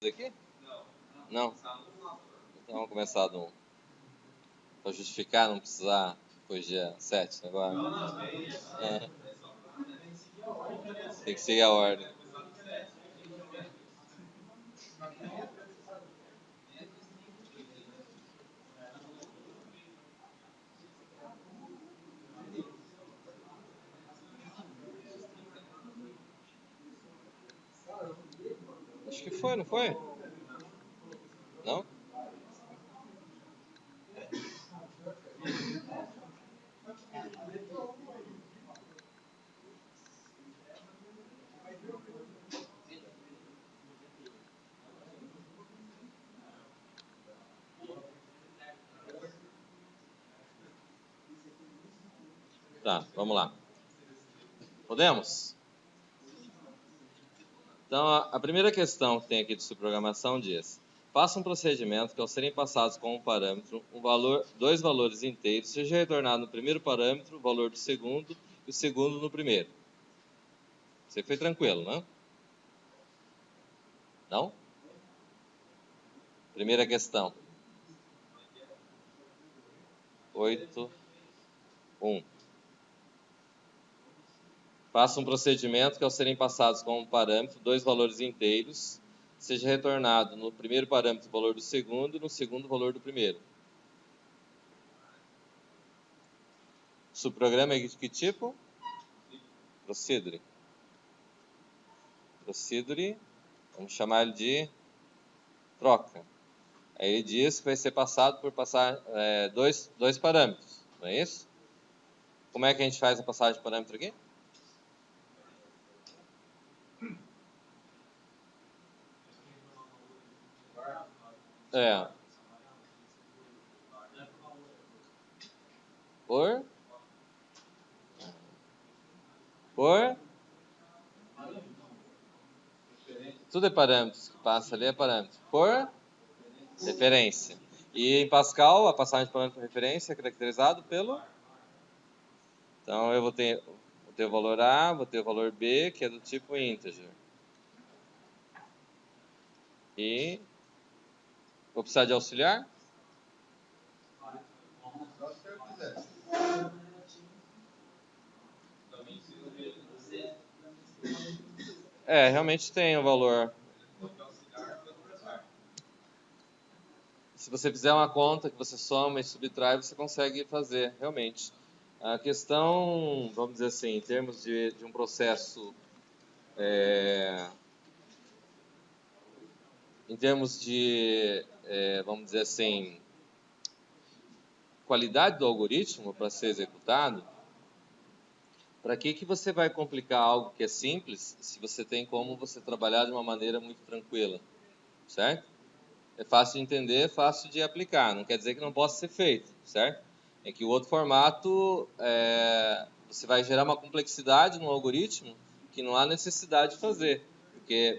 aqui? Não? Então vamos começar do 1. Para justificar, não precisar depois dia 7 agora. Tem que seguir a ordem. Acho que foi, não foi? Não? Tá, vamos lá. Podemos? Então, a primeira questão que tem aqui de subprogramação diz: faça um procedimento que, ao serem passados como um parâmetro, dois valores inteiros, seja retornado no primeiro parâmetro o valor do segundo e o segundo no primeiro. Você foi tranquilo, não? Não? Primeira questão. 8.1. Faça um procedimento que, ao serem passados como parâmetro dois valores inteiros, seja retornado no primeiro parâmetro o valor do segundo e no segundo o valor do primeiro. Subprograma é de que tipo? Procedure. Procedure, vamos chamar ele de troca. Aí ele diz que vai ser passado por passar dois parâmetros, não é isso? Como é que a gente faz a passagem de parâmetro aqui? Por tudo é parâmetros que passa ali, é parâmetro. Por referência. E em Pascal, a passagem de parâmetro por referência é caracterizado pelo... Então, eu vou ter o valor A, vou ter o valor B, que é do tipo integer. E vou precisar de auxiliar? Realmente tem o valor. Se você fizer uma conta que você soma e subtrai, você consegue fazer, realmente. A questão, vamos dizer assim, em termos de um processo, em termos de, vamos dizer assim, qualidade do algoritmo para ser executado, para que você vai complicar algo que é simples, se você tem como você trabalhar de uma maneira muito tranquila, certo? É fácil de entender, fácil de aplicar, não quer dizer que não possa ser feito, certo? É que o outro formato, você vai gerar uma complexidade no algoritmo que não há necessidade de fazer,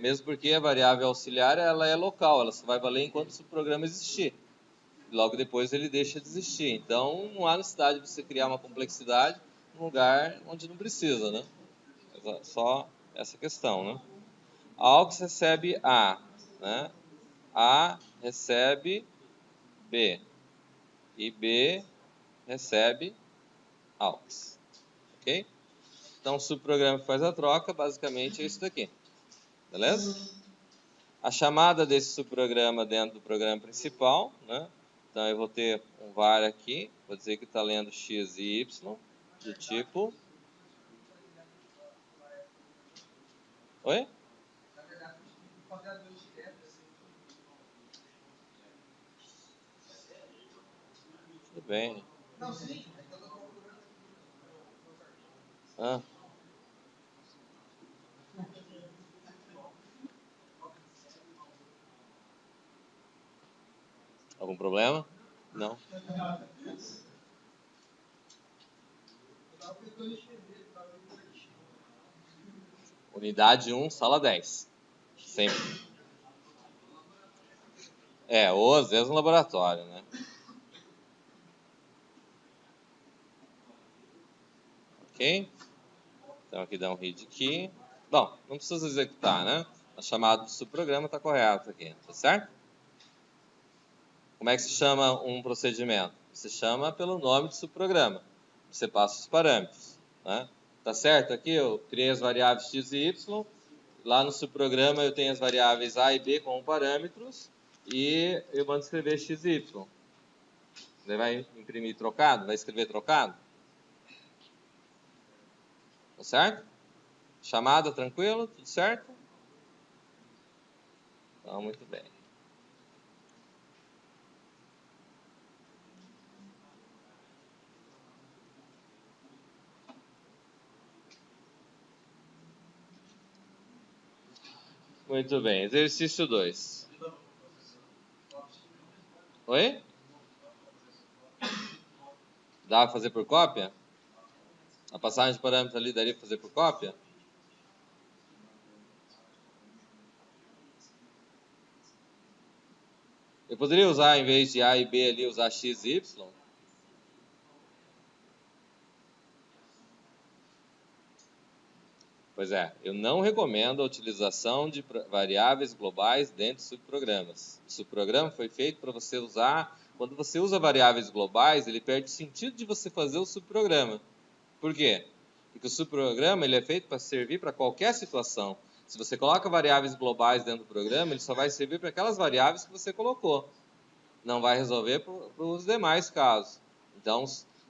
mesmo porque a variável auxiliar ela é local, ela só vai valer enquanto o programa existir. Logo depois ele deixa de existir. Então não há necessidade de você criar uma complexidade num lugar onde não precisa, né? Só essa questão, né? A AUX recebe A, né? A recebe B e B recebe AUX, ok? Então o subprograma que faz a troca basicamente é isso daqui, beleza? A chamada desse subprograma dentro do programa principal, né? Então eu vou ter um var aqui, vou dizer que está lendo x e y, do tipo... Oi? Tudo bem. Algum problema? Não. Unidade 1, sala 10. Sempre. Ou às vezes no laboratório, né? Ok? Então aqui dá um read key. Bom, não precisa executar, né? A chamada do subprograma está correta aqui, tá certo? Como é que se chama um procedimento? Se chama pelo nome do subprograma. Você passa os parâmetros, né? Tá certo? Aqui eu criei as variáveis x e y. Lá no subprograma eu tenho as variáveis a e b como parâmetros e eu mando escrever x e y. Você vai imprimir trocado? Vai escrever trocado? Tá certo? Chamada tranquilo? Tudo certo? Então, muito bem. Muito bem. Exercício 2. Oi? Dá para fazer por cópia? A passagem de parâmetro ali daria para fazer por cópia? Eu poderia usar, em vez de A e B ali, usar X e Y? Pois é, eu não recomendo a utilização de variáveis globais dentro de subprogramas. O subprograma foi feito para você usar... Quando você usa variáveis globais, ele perde o sentido de você fazer o subprograma. Por quê? Porque o subprograma ele é feito para servir para qualquer situação. Se você coloca variáveis globais dentro do programa, ele só vai servir para aquelas variáveis que você colocou. Não vai resolver para os demais casos. Então,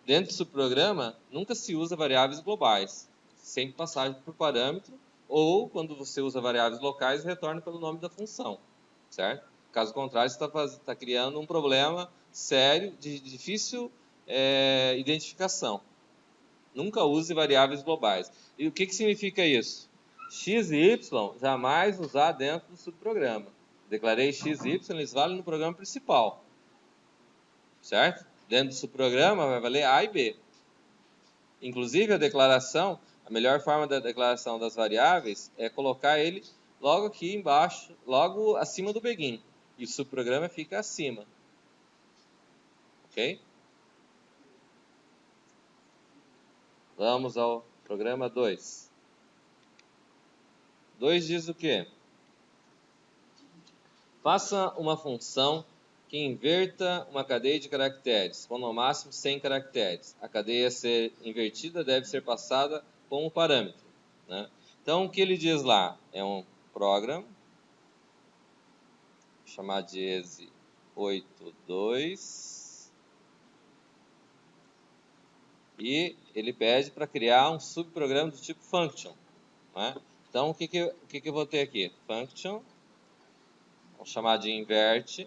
dentro do subprograma, nunca se usa variáveis globais. Sempre passagem por parâmetro, ou quando você usa variáveis locais, retorna pelo nome da função. Certo? Caso contrário, você está criando um problema sério, de difícil identificação. Nunca use variáveis globais. E o que significa isso? X e Y jamais usar dentro do subprograma. Declarei X e Y, eles valem no programa principal. Certo? Dentro do subprograma vai valer A e B. Inclusive a declaração, a melhor forma da declaração das variáveis é colocar ele logo aqui embaixo, logo acima do begin. E o subprograma fica acima. Ok? Vamos ao programa 2. 2 diz o quê? Faça uma função que inverta uma cadeia de caracteres, com no máximo 100 caracteres. A cadeia a ser invertida deve ser passada como parâmetro. Né? Então, o que ele diz lá? É um program, vou chamar de EXE82, e ele pede para criar um subprograma do tipo function. Né? Então, o que eu vou ter aqui? Function, vou chamar de invert.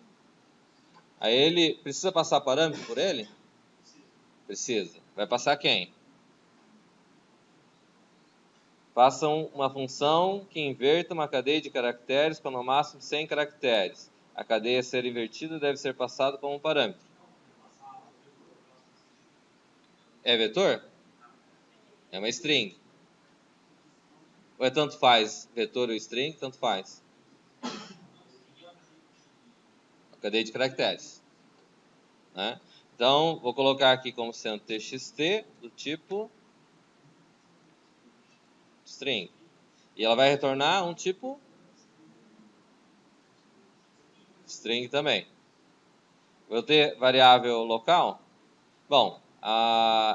Aí ele precisa passar parâmetro por ele? Precisa. Vai passar quem? Façam uma função que inverta uma cadeia de caracteres com no máximo 100 caracteres. A cadeia a ser invertida deve ser passada como parâmetro. É vetor? É uma string. Ou é tanto faz? Vetor ou string, tanto faz. A cadeia de caracteres. Né? Então, vou colocar aqui como sendo txt do tipo string. E ela vai retornar um tipo string também. Vou ter variável local? Bom,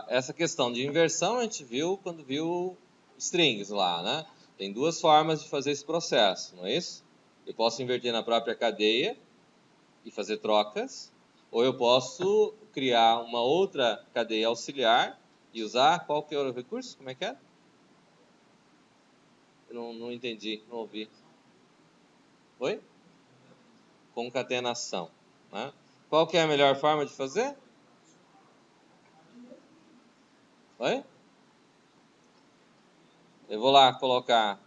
essa questão de inversão a gente viu quando viu strings lá, né? Tem duas formas de fazer esse processo, não é isso? Eu posso inverter na própria cadeia e fazer trocas, ou eu posso criar uma outra cadeia auxiliar e usar qual que é o recurso? Como é que é? Eu não entendi, não ouvi. Oi? Concatenação. Né? Qual que é a melhor forma de fazer? Oi? Eu vou lá colocar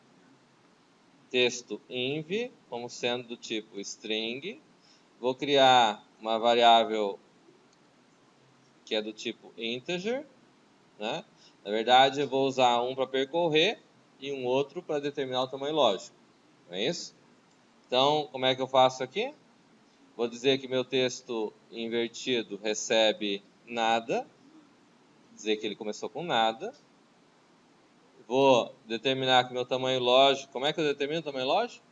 texto inv como sendo do tipo string. Vou criar uma variável que é do tipo integer. Né? Na verdade, eu vou usar um para percorrer e um outro para determinar o tamanho lógico. Não é isso? Então, como é que eu faço aqui? Vou dizer que meu texto invertido recebe nada. Dizer que ele começou com nada. Vou determinar que meu tamanho lógico... Como é que eu determino o tamanho lógico?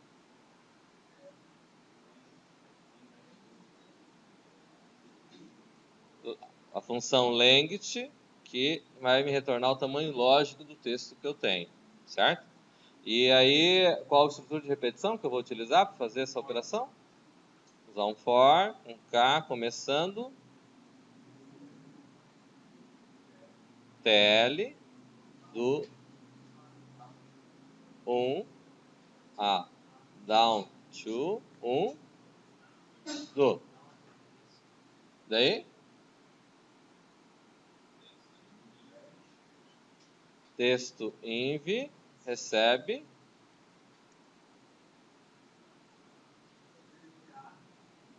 a função length, que vai me retornar o tamanho lógico do texto que eu tenho, certo? E aí, qual a estrutura de repetição que eu vou utilizar para fazer essa operação? Usar um for, um k, começando, tl, do 1 a down to 1 do. Daí, texto inv recebe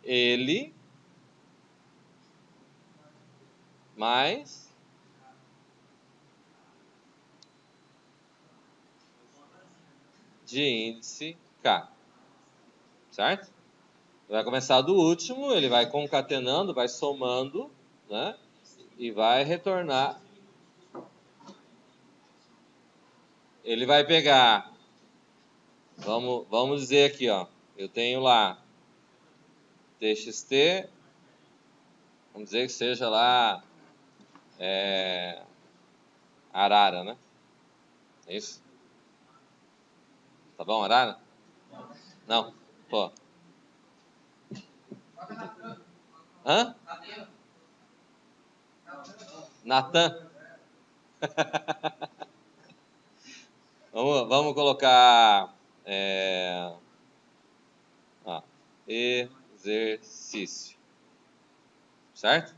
ele mais de índice k, certo? Vai começar do último, ele vai concatenando, vai somando, né? E vai retornar. Ele vai pegar, vamos dizer aqui, ó, eu tenho lá txt, vamos dizer que seja lá arara, né? É isso? Tá bom, arara? Não, pô. Hã? Natan? Vamos colocar exercício, certo?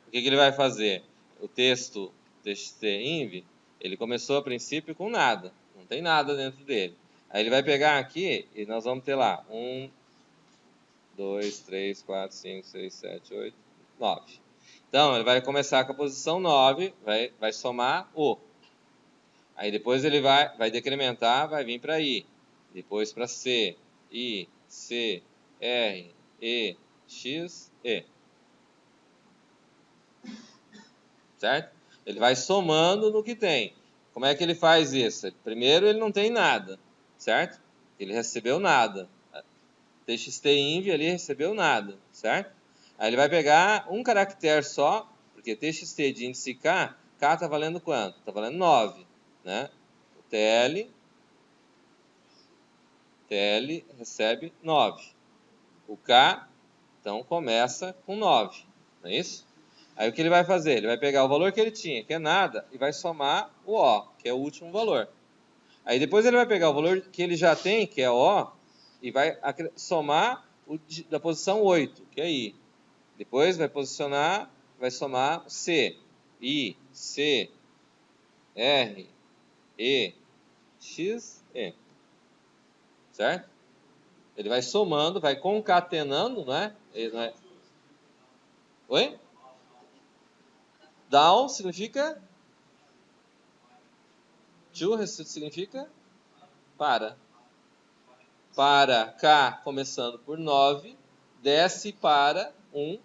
O que ele vai fazer? O texto txt-inv, ele começou a princípio com nada, não tem nada dentro dele. Aí ele vai pegar aqui e nós vamos ter lá 1, 2, 3, 4, 5, 6, 7, 8, 9. Então, ele vai começar com a posição 9, vai somar O. Aí depois ele vai decrementar, vai vir para I. Depois para C, I, C, R, E, X, E. Certo? Ele vai somando no que tem. Como é que ele faz isso? Primeiro ele não tem nada, certo? Ele recebeu nada. txt-inv ali recebeu nada, certo? Aí ele vai pegar um caractere só, porque txt de índice k, k está valendo quanto? Está valendo 9, né? O tl recebe 9. O k, então, começa com 9, não é isso? Aí o que ele vai fazer? Ele vai pegar o valor que ele tinha, que é nada, e vai somar o O, que é o último valor. Aí depois ele vai pegar o valor que ele já tem, que é O, e vai somar o da posição 8, que é I. Depois vai somar C, I, C, R, E, X, E. Certo? Ele vai somando, vai concatenando, né? Oi? Down significa... To significa para. Para K, começando por 9, desce para 1,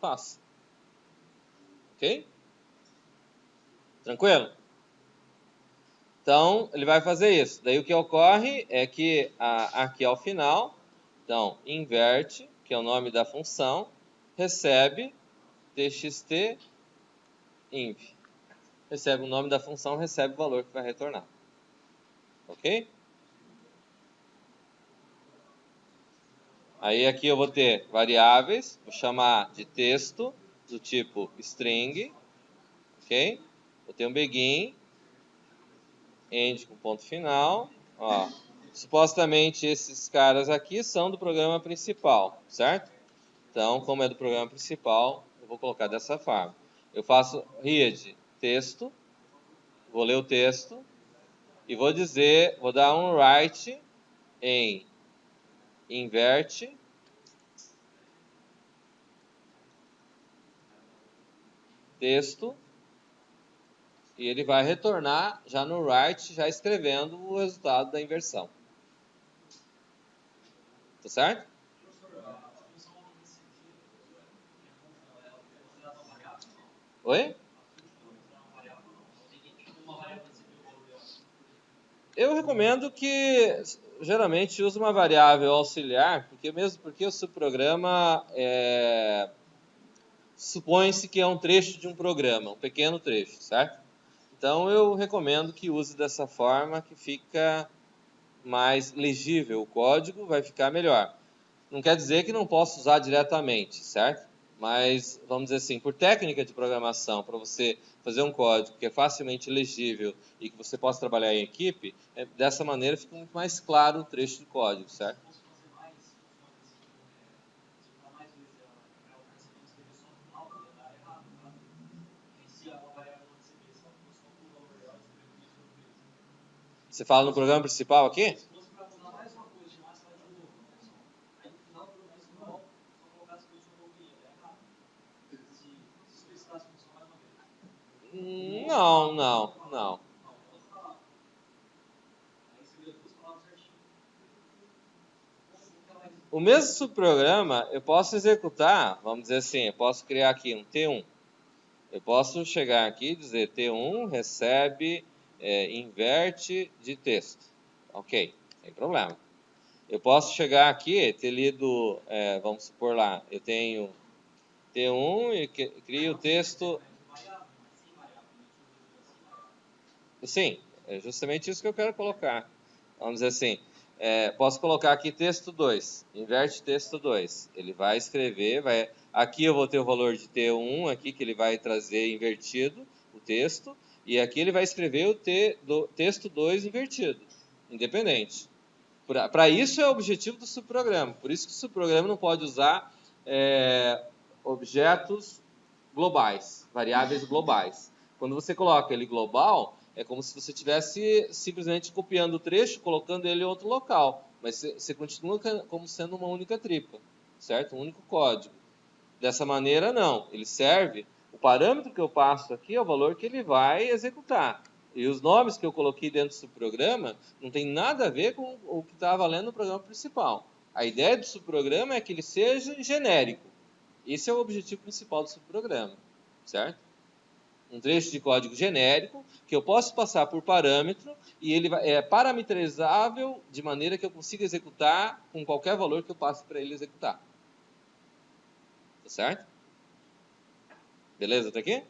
passa. Ok? Tranquilo? Então, ele vai fazer isso. Daí o que ocorre é que aqui ao final, então, inverte, que é o nome da função, recebe txt inv. Recebe o nome da função, recebe o valor que vai retornar. Ok? Aí aqui eu vou ter variáveis, vou chamar de texto do tipo string, ok? Vou ter um begin, end com ponto final, ó. Supostamente esses caras aqui são do programa principal, certo? Então, como é do programa principal, eu vou colocar dessa forma. Eu faço read texto, vou ler o texto e vou dar um write em inverte texto e ele vai retornar já no write, já escrevendo o resultado da inversão. Tá certo? Oi? Eu recomendo que geralmente use uma variável auxiliar, porque o subprograma supõe-se que é um trecho de um programa, um pequeno trecho, certo? Então, eu recomendo que use dessa forma, que fica mais legível o código, vai ficar melhor. Não quer dizer que não possa usar diretamente, certo? Mas, vamos dizer assim, por técnica de programação, para você fazer um código que é facilmente legível e que você possa trabalhar em equipe, dessa maneira fica muito mais claro o trecho de código, certo? Você fala no programa principal aqui? Não. O mesmo subprograma eu posso executar, vamos dizer assim, eu posso criar aqui um T1. Eu posso chegar aqui e dizer T1 recebe inverte de texto. Ok, sem problema. Eu posso chegar aqui, ter lido, vamos supor lá, eu tenho T1 e crio o texto. Sim, é justamente isso que eu quero colocar. Vamos dizer assim, posso colocar aqui texto 2, inverte texto 2. Ele vai escrever, aqui eu vou ter o valor de T1, aqui que ele vai trazer invertido o texto, e aqui ele vai escrever o texto 2 invertido, independente. Para isso é o objetivo do subprograma. Por isso que o subprograma não pode usar objetos globais, variáveis globais. Quando você coloca ele global, é como se você estivesse simplesmente copiando o trecho, colocando ele em outro local. Mas você continua como sendo uma única tripa, certo? Um único código. Dessa maneira, não. Ele serve, o parâmetro que eu passo aqui é o valor que ele vai executar. E os nomes que eu coloquei dentro do subprograma não tem nada a ver com o que está valendo no programa principal. A ideia do subprograma é que ele seja genérico. Esse é o objetivo principal do subprograma, certo? Um trecho de código genérico que eu posso passar por parâmetro e ele é parametrizável de maneira que eu consiga executar com qualquer valor que eu passe para ele executar. Tá certo? Beleza até aqui?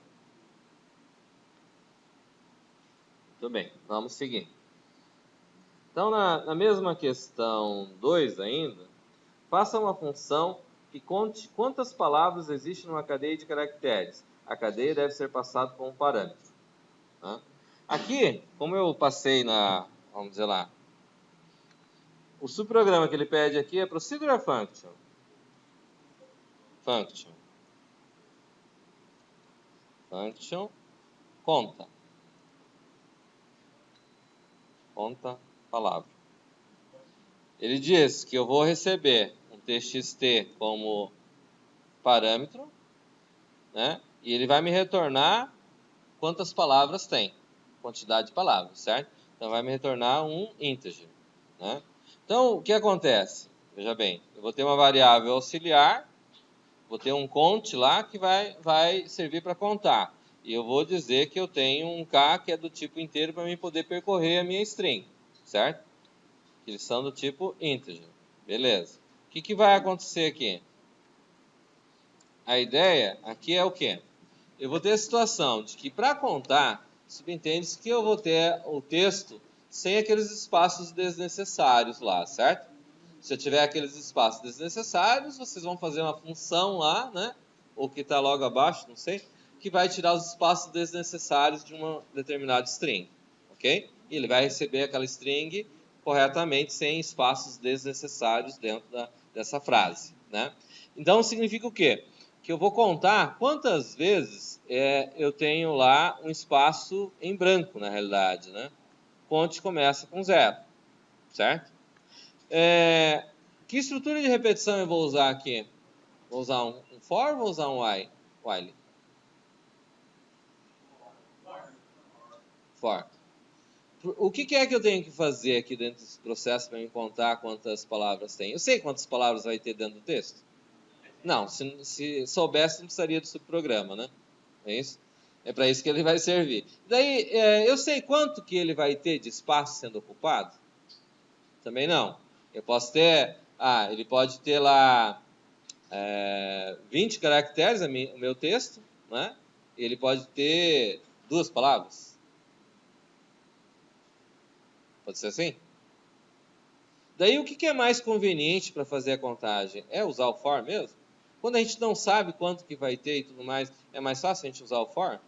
Muito bem, vamos seguir. Então, na mesma questão 2 ainda, faça uma função que conte quantas palavras existem numa cadeia de caracteres. A cadeia deve ser passada como um parâmetro. Tá? Aqui, como eu passei vamos dizer lá, o subprograma que ele pede aqui é Procedural Function. Function, conta palavra. Ele diz que eu vou receber um txt como parâmetro, né? E ele vai me retornar quantas palavras tem, quantidade de palavras, certo? Então vai me retornar um integer, né? Então o que acontece? Veja bem, eu vou ter uma variável auxiliar, vou ter um count lá que vai servir para contar. E eu vou dizer que eu tenho um k que é do tipo inteiro para mim poder percorrer a minha string, certo? Que eles são do tipo integer. Beleza. O que vai acontecer aqui? A ideia aqui é o quê? Eu vou ter a situação de que para contar, subentende-se que eu vou ter o texto sem aqueles espaços desnecessários lá, certo? Se eu tiver aqueles espaços desnecessários, vocês vão fazer uma função lá, né? Ou que está logo abaixo, não sei, que vai tirar os espaços desnecessários de uma determinada string, ok? E ele vai receber aquela string corretamente, sem espaços desnecessários dentro dessa frase, né? Então, significa o quê? Que eu vou contar quantas vezes eu tenho lá um espaço em branco, na realidade, né? Conte começa com 0, certo? Que estrutura de repetição eu vou usar aqui? Vou usar um for ou vou usar um while? For. O que é que eu tenho que fazer aqui dentro desse processo para me contar quantas palavras tem? Eu sei quantas palavras vai ter dentro do texto? Não, se soubesse, não precisaria do subprograma, né? É isso? É para isso que ele vai servir. Daí, eu sei quanto que ele vai ter de espaço sendo ocupado? Também não. Eu posso ter... ele pode ter lá 20 caracteres o meu texto, né? Ele pode ter 2 palavras. Pode ser assim? Daí o que é mais conveniente para fazer a contagem? É usar o for mesmo? Quando a gente não sabe quanto que vai ter e tudo mais, é mais fácil a gente usar o for?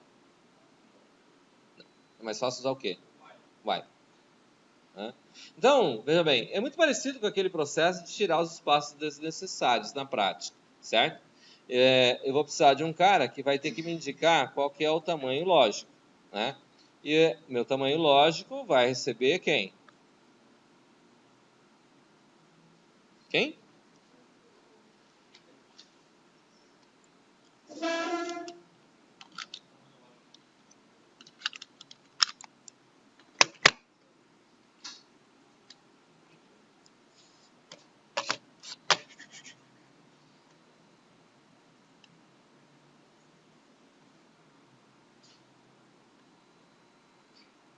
É mais fácil usar o quê? Why. Então, veja bem, é muito parecido com aquele processo de tirar os espaços desnecessários na prática, certo? Eu vou precisar de um cara que vai ter que me indicar qual que é o tamanho lógico, né? E meu tamanho lógico vai receber quem? Quem?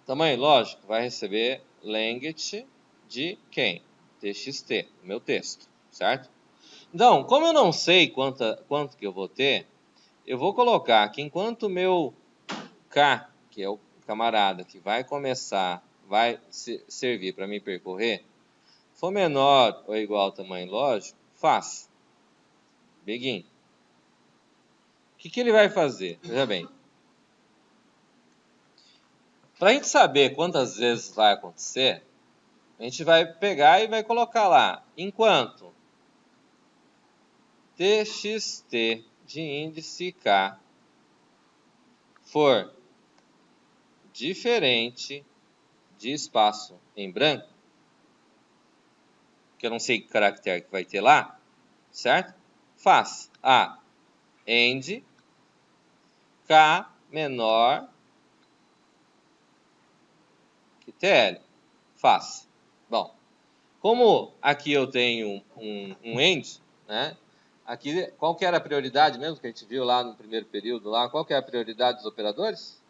Tamanho lógico vai receber length de quem? TXT, meu texto, certo? Então, como eu não sei quanto que eu vou ter, eu vou colocar que enquanto o meu K, que é o camarada que vai começar, vai servir para me percorrer, for menor ou igual ao tamanho lógico, faça. Begin. O que ele vai fazer? Veja bem. Para a gente saber quantas vezes vai acontecer, a gente vai pegar e vai colocar lá, enquanto txt de índice K for diferente de espaço em branco, que eu não sei que caractere que vai ter lá, certo? Faz a end K menor que TL. Faz. Bom, como aqui eu tenho um end, né? Aqui, qual que era a prioridade mesmo que a gente viu lá no primeiro período? Lá, qual que é a prioridade dos operadores?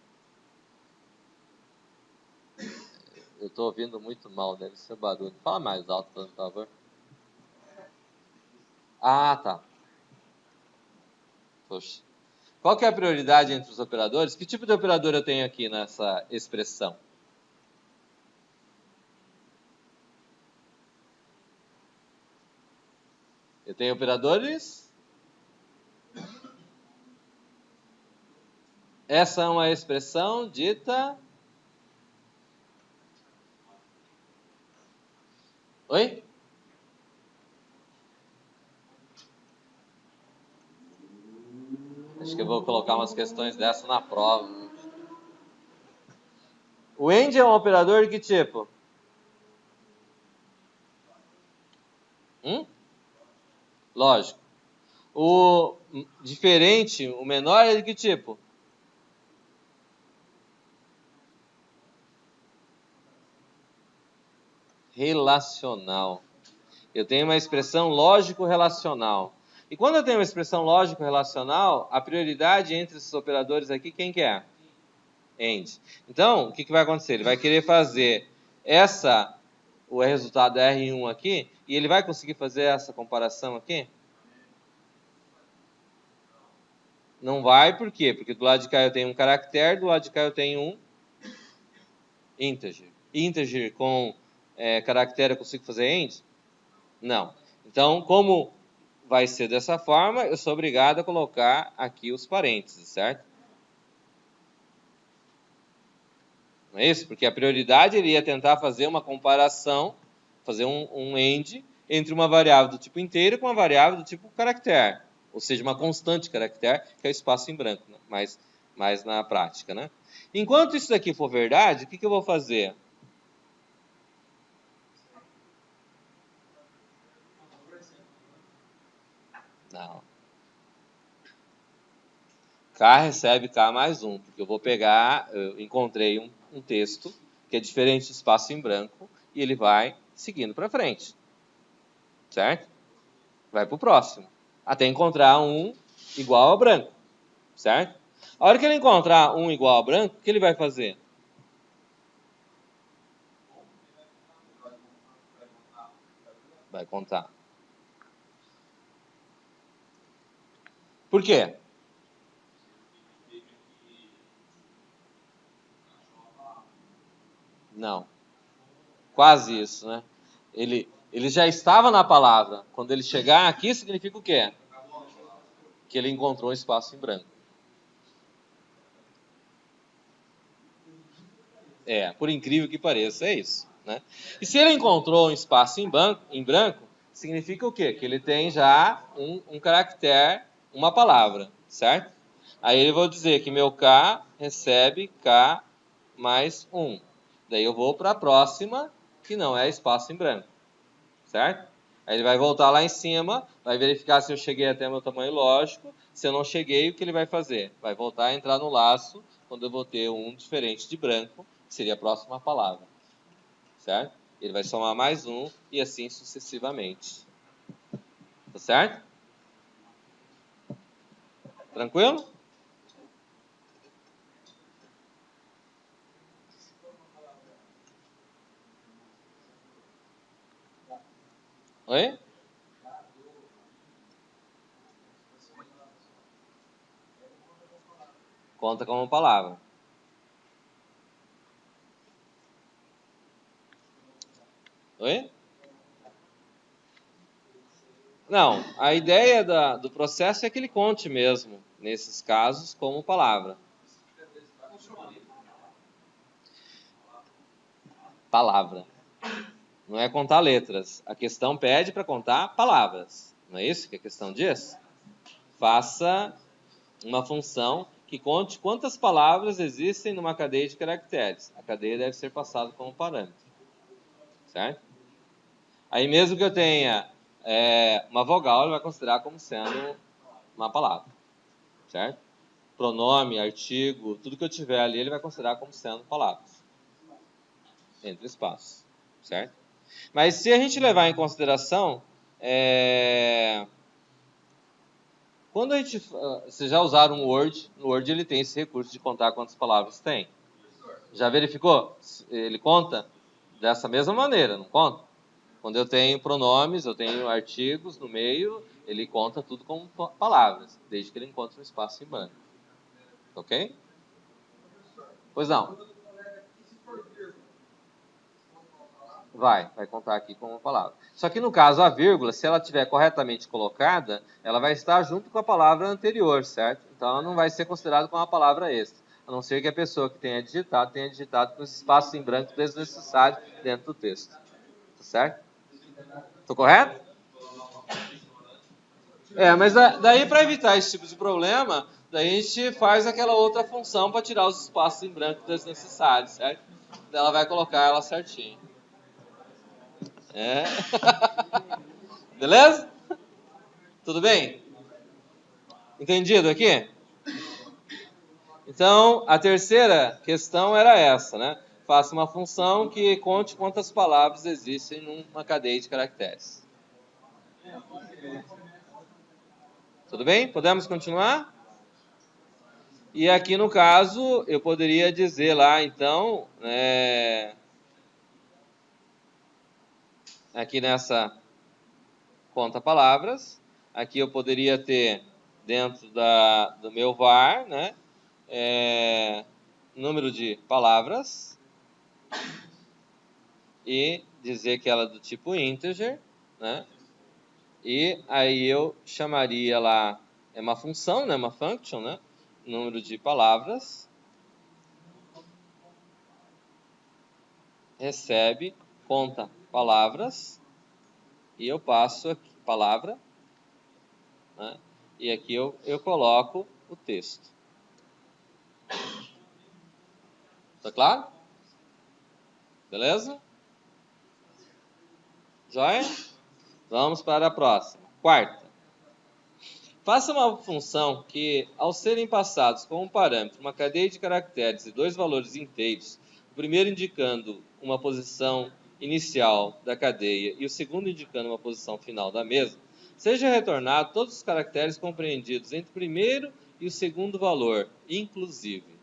Eu estou ouvindo muito mal, deve ser barulho. Fala mais alto, por favor. Ah, tá. Poxa. Qual que é a prioridade entre os operadores? Que tipo de operador eu tenho aqui nessa expressão? Eu tenho operadores. Essa é uma expressão dita... Oi? Acho que eu vou colocar umas questões dessa na prova. O end é um operador de que tipo? Lógico. O diferente, o menor é de que tipo? Relacional. Eu tenho uma expressão lógico-relacional. E quando eu tenho uma expressão lógico-relacional, a prioridade entre esses operadores aqui, quem que é? End. Então, o que vai acontecer? Ele vai querer fazer o resultado R1 aqui, e ele vai conseguir fazer essa comparação aqui? Não vai, por quê? Porque do lado de cá eu tenho um caractere, do lado de cá eu tenho um integer. Integer com caractere eu consigo fazer end? Não. Então, como vai ser dessa forma, eu sou obrigado a colocar aqui os parênteses, certo? Não é isso? Porque a prioridade iria tentar fazer uma comparação, fazer um end entre uma variável do tipo inteiro com uma variável do tipo caractere. Ou seja, uma constante caractere, que é o espaço em branco, né? mais na prática, né? Enquanto isso daqui for verdade, o que eu vou fazer? Não. K recebe K mais 1, porque eu vou pegar, eu encontrei um texto que é diferente de espaço em branco, e ele vai seguindo para frente. Certo? Vai para o próximo. Até encontrar um igual a branco. Certo? A hora que ele encontrar um igual a branco, o que ele vai fazer? Vai contar. Por quê? Não. Quase isso, né? Ele já estava na palavra. Quando ele chegar aqui, significa o quê? Que ele encontrou um espaço em branco. Por incrível que pareça, é isso, né? E se ele encontrou um espaço em branco, significa o quê? Que ele tem já um caractere, uma palavra, certo? Aí ele vai dizer que meu K recebe K mais 1. Daí eu vou para a próxima, que não é espaço em branco, certo? Aí ele vai voltar lá em cima, vai verificar se eu cheguei até meu tamanho lógico. Se eu não cheguei, o que ele vai fazer? Vai voltar a entrar no laço, quando eu vou ter um diferente de branco, que seria a próxima palavra, certo? Ele vai somar mais um e assim sucessivamente. Tá certo? Tranquilo? Oi? Conta como palavra. Oi? Não, a ideia do processo é que ele conte mesmo, nesses casos, como palavra. Palavra. Não é contar letras. A questão pede para contar palavras. Não é isso que a questão diz? Faça uma função que conte quantas palavras existem numa cadeia de caracteres. A cadeia deve ser passada como parâmetro. Certo? Aí mesmo que eu tenha uma vogal, ele vai considerar como sendo uma palavra. Certo? Pronome, artigo, tudo que eu tiver ali, ele vai considerar como sendo palavras. Entre espaços. Certo? Mas se a gente levar em consideração, quando a gente, vocês já usaram o Word, no Word ele tem esse recurso de contar quantas palavras tem. Já verificou? Ele conta dessa mesma maneira, não conta? Quando eu tenho pronomes, eu tenho artigos no meio, ele conta tudo como palavras, desde que ele encontre um espaço em branco. Ok? Pois não. Vai contar aqui como palavra. Só que no caso a vírgula, se ela estiver corretamente colocada, ela vai estar junto com a palavra anterior, certo? Então ela não vai ser considerada como uma palavra extra. A não ser que a pessoa que tenha digitado com esse espaço em branco desnecessário dentro do texto. Tá certo? Estou correto? Mas daí para evitar esse tipo de problema, daí a gente faz aquela outra função para tirar os espaços em branco desnecessários, certo? Daí ela vai colocar ela certinho. Beleza? Tudo bem? Entendido aqui? Então, a terceira questão era essa, né? Faça uma função que conte quantas palavras existem numa cadeia de caracteres. Tudo bem? Podemos continuar? E aqui no caso, eu poderia dizer lá, então, aqui nessa conta palavras, aqui eu poderia ter dentro do meu var, né, número de palavras e dizer que ela é do tipo integer, né, e aí eu chamaria lá, é uma função, né, uma function, né, número de palavras, recebe, conta palavras, e eu passo aqui, palavra, né, e aqui eu coloco o texto. Tá claro? Beleza? Joia? Vamos para a próxima. Quarta. Faça uma função que, ao serem passados como parâmetro uma cadeia de caracteres e dois valores inteiros, o primeiro indicando uma posição inicial da cadeia e o segundo indicando uma posição final da mesma, seja retornado todos os caracteres compreendidos entre o primeiro e o segundo valor, inclusive.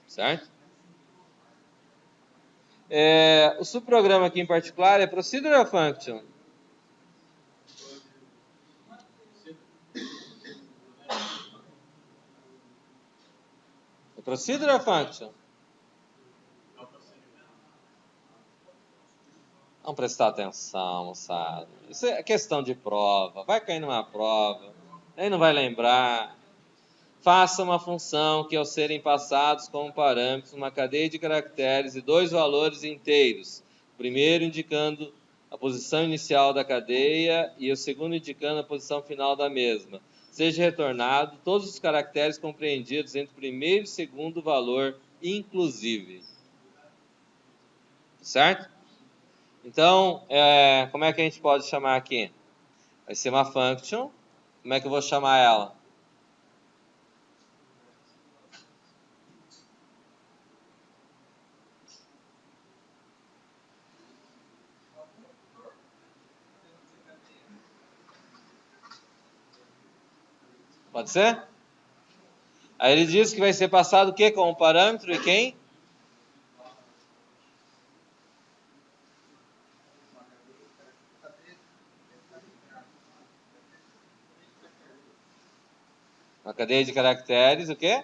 Certo? O subprograma aqui em particular é Procedural Function. É procedure ou é function? Vamos prestar atenção, moçada. Isso é questão de prova. Vai cair numa prova. Aí não vai lembrar. Faça uma função que, ao serem passados como parâmetros, uma cadeia de caracteres e dois valores inteiros. O primeiro indicando a posição inicial da cadeia e o segundo indicando a posição final da mesma. Seja retornado todos os caracteres compreendidos entre o primeiro e segundo valor, inclusive. Certo? Então, como é que a gente pode chamar aqui? Vai ser uma function. Como é que eu vou chamar ela? Pode ser? Aí ele diz que vai ser passado o quê como parâmetro e quem? Uma cadeia de caracteres, o quê?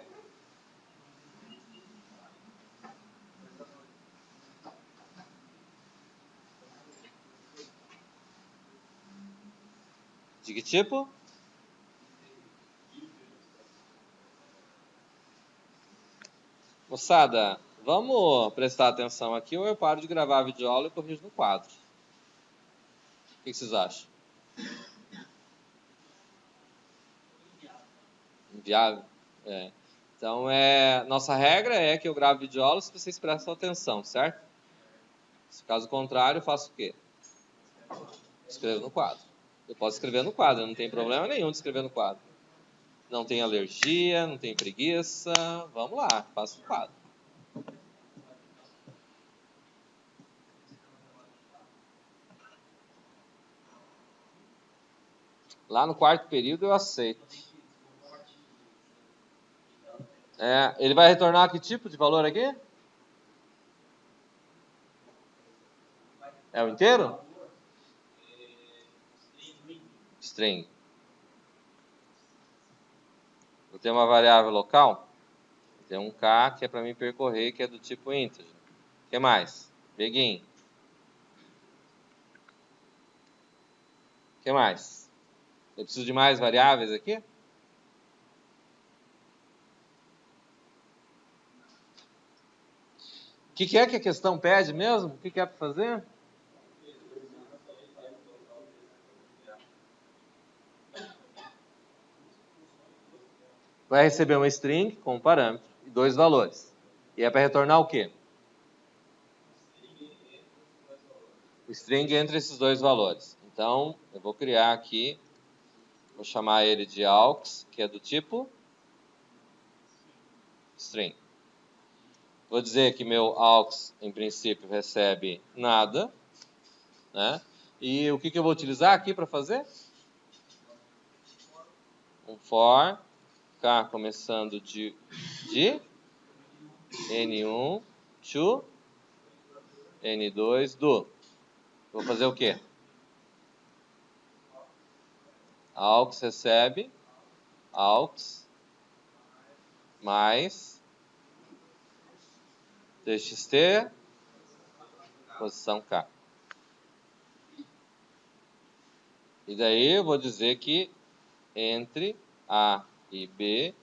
De que tipo? Moçada, vamos prestar atenção aqui ou eu paro de gravar a videoaula e corrijo no quadro. O que vocês acham? Inviável? É. Então, nossa regra é que eu gravo videoaula se vocês prestam atenção, certo? Se caso contrário, eu faço o quê? Escrevo no quadro. Eu posso escrever no quadro, não tem problema nenhum de escrever no quadro. Não tem alergia, não tem preguiça. Vamos lá, faço no quadro. Lá no quarto período eu aceito. Ele vai retornar que tipo de valor aqui? É o inteiro? String. Vou ter uma variável local. Tem um K que é para mim percorrer, que é do tipo integer. O que mais? Begin. O que mais? Eu preciso de mais variáveis aqui? O que é que a questão pede mesmo? O que é para fazer? Vai receber uma string com um parâmetro e dois valores. E é para retornar o quê? O string entre esses dois valores. Então, eu vou criar aqui, vou chamar ele de aux, que é do tipo string. Vou dizer que meu aux, em princípio, recebe nada, né? E o que eu vou utilizar aqui para fazer? Um for, K começando de N1 to N2 do. Vou fazer o quê? Aux recebe aux mais txt posição K. E daí eu vou dizer que entre A e B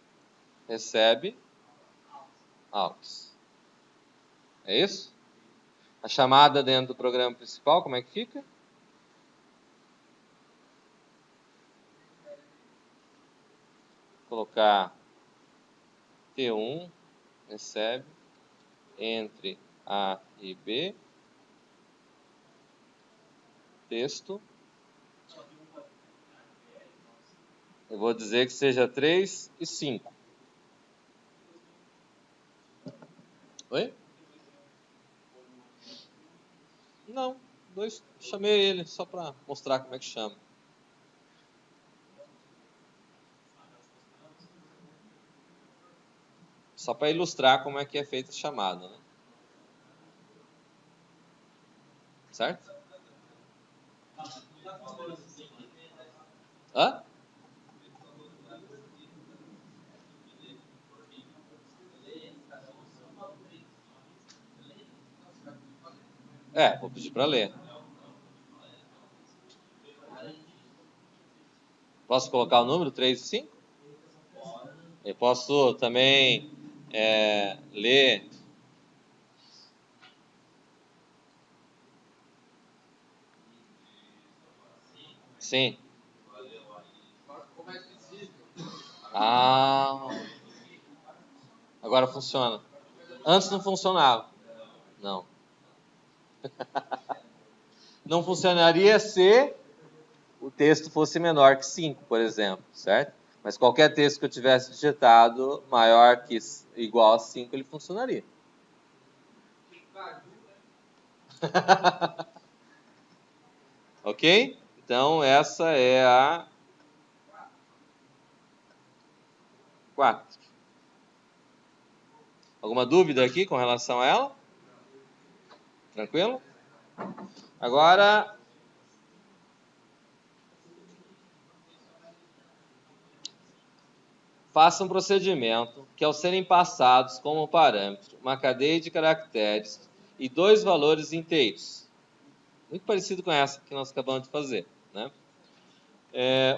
recebe aux. É isso? A chamada dentro do programa principal, como é que fica? Vou colocar T1 recebe entre A e B texto. Eu vou dizer que seja 3 e 5. Oi? Não, 2. Chamei ele só para mostrar como é que chama. Só para ilustrar como é que é feita a chamada, né? Certo? Hã? Vou pedir para ler. Posso colocar o número 3 e 5? Eu posso também ler. Sim. Agora funciona. Antes não funcionava. Não. Não funcionaria se o texto fosse menor que 5, por exemplo, certo? Mas qualquer texto que eu tivesse digitado maior que igual a 5, ele funcionaria. Ok? Então, essa é a 4. Alguma dúvida aqui com relação a ela? Tranquilo? Agora, faça um procedimento que, ao serem passados como parâmetro uma cadeia de caracteres e 2 valores inteiros, muito parecido com essa que nós acabamos de fazer, né?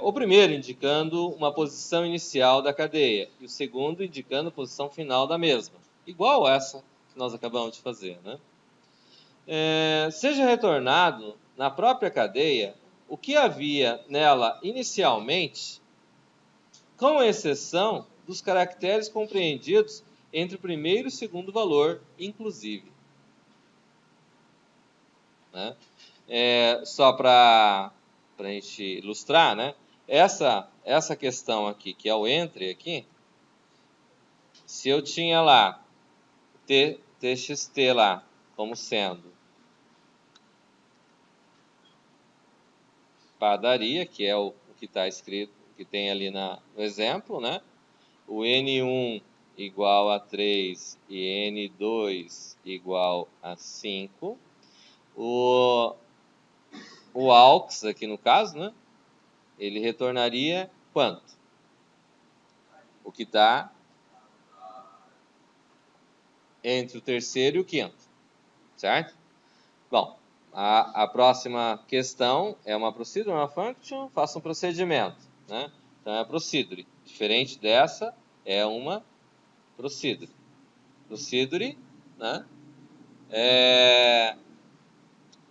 O primeiro indicando uma posição inicial da cadeia e o segundo indicando a posição final da mesma, igual essa que nós acabamos de fazer, né? Seja retornado na própria cadeia o que havia nela inicialmente, com exceção dos caracteres compreendidos entre o primeiro e o segundo valor, inclusive. Né? Só para a gente ilustrar, né? Essa questão aqui, que é o entre aqui, se eu tinha lá txt lá como sendo padaria, que é o que está escrito, que tem ali no exemplo, né? O N1 igual a 3 e N2 igual a 5. O AUX, aqui no caso, né? Ele retornaria quanto? O que está entre o terceiro e o quinto, certo? Bom, a próxima questão é uma procedural function, faça um procedimento, né? Então é a procedure. Diferente dessa, é uma procedure. Procedure, né?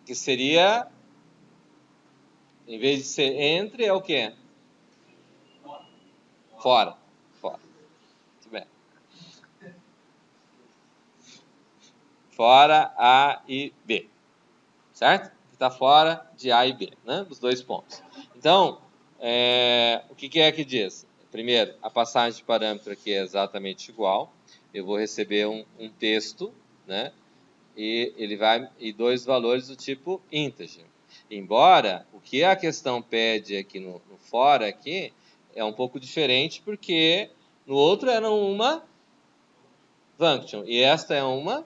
Que seria, em vez de ser entre, é o quê? Fora. Fora. Muito bem. Fora A e B. Certo? Que está fora de A e B, né? Dos 2 pontos. Então, o que é que diz? Primeiro, a passagem de parâmetro aqui é exatamente igual. Eu vou receber um texto, né? E 2 valores do tipo integer. Embora o que a questão pede aqui no fora aqui é um pouco diferente, porque no outro era uma function e esta é uma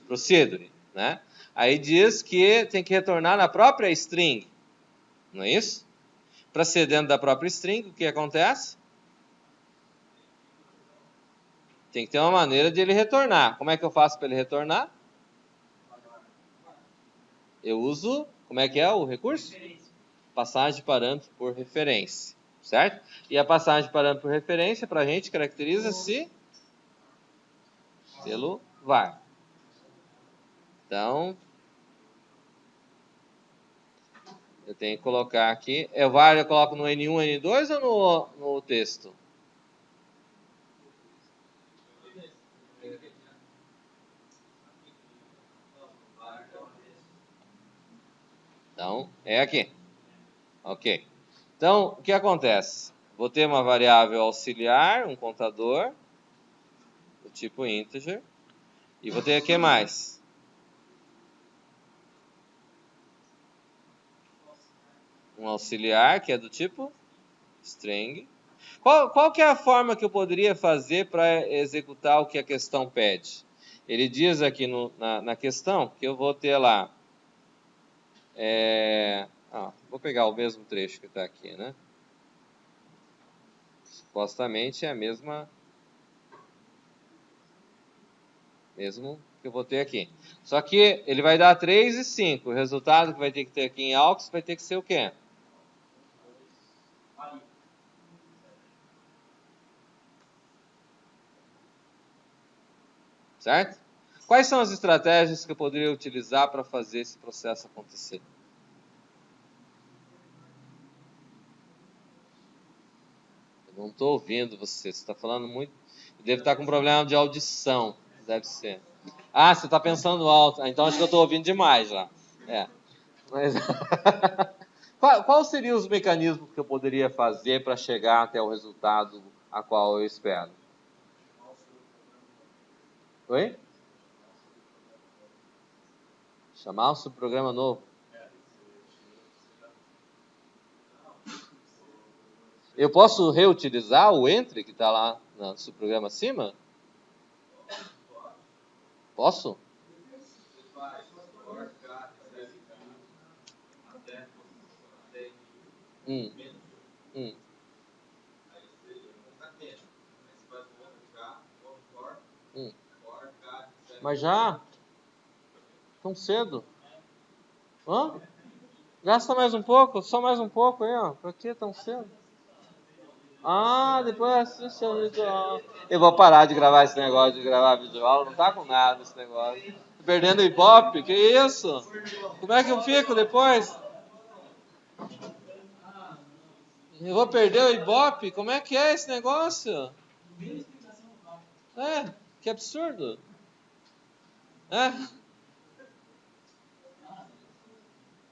procedure, né? Aí diz que tem que retornar na própria string, não é isso? Para ser dentro da própria string, o que acontece? Tem que ter uma maneira de ele retornar. Como é que eu faço para ele retornar? Eu uso, como é que é o recurso? Passagem de parâmetro por referência, certo? E a passagem de parâmetro por referência, para a gente, caracteriza-se pelo var. Então, eu tenho que colocar aqui. O var eu coloco no N1, N2 ou no texto? Então, é aqui. Ok. Então, o que acontece? Vou ter uma variável auxiliar, um contador, do tipo integer. E vou ter o que mais? Um auxiliar, que é do tipo string. Qual que é a forma que eu poderia fazer para executar o que a questão pede? Ele diz aqui na questão que eu vou ter lá... vou pegar o mesmo trecho que está aqui, né? Supostamente é a mesmo que eu vou ter aqui. Só que ele vai dar 3 e 5. O resultado que vai ter que ter aqui em AUX vai ter que ser o quê? Certo? Quais são as estratégias que eu poderia utilizar para fazer esse processo acontecer? Eu não estou ouvindo você. Você está falando muito. Deve estar com problema de audição. Deve ser. Ah, você está pensando alto. Então acho que eu estou ouvindo demais lá. É. Mas... Qual seriam os mecanismos que eu poderia fazer para chegar até o resultado a qual eu espero? Oi? Chamar um subprograma novo. Eu posso reutilizar o entry que está lá no subprograma acima? Posso? Mas já? Tão cedo? Hã? Gasta mais um pouco? Só mais um pouco aí, ó. Pra que tão cedo? Ah, depois assiste o vídeo. Eu vou parar de gravar esse negócio de gravar vídeo aula. Não tá com nada esse negócio. Tô perdendo o Ibope? Que isso? Como é que eu fico depois? Eu vou perder o Ibope? Como é que é esse negócio? É, que absurdo. É.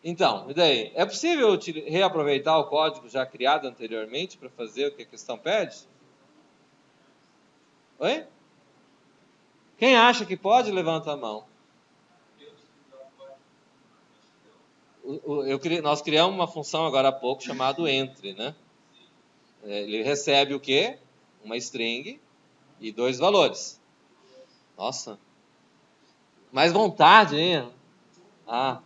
Então, e daí? É possível reaproveitar o código já criado anteriormente para fazer o que a questão pede? Oi? Quem acha que pode, levanta a mão. Nós criamos uma função agora há pouco chamada entry, né? Ele recebe o quê? Uma string e 2 valores. Nossa. Mais vontade, hein? Ah.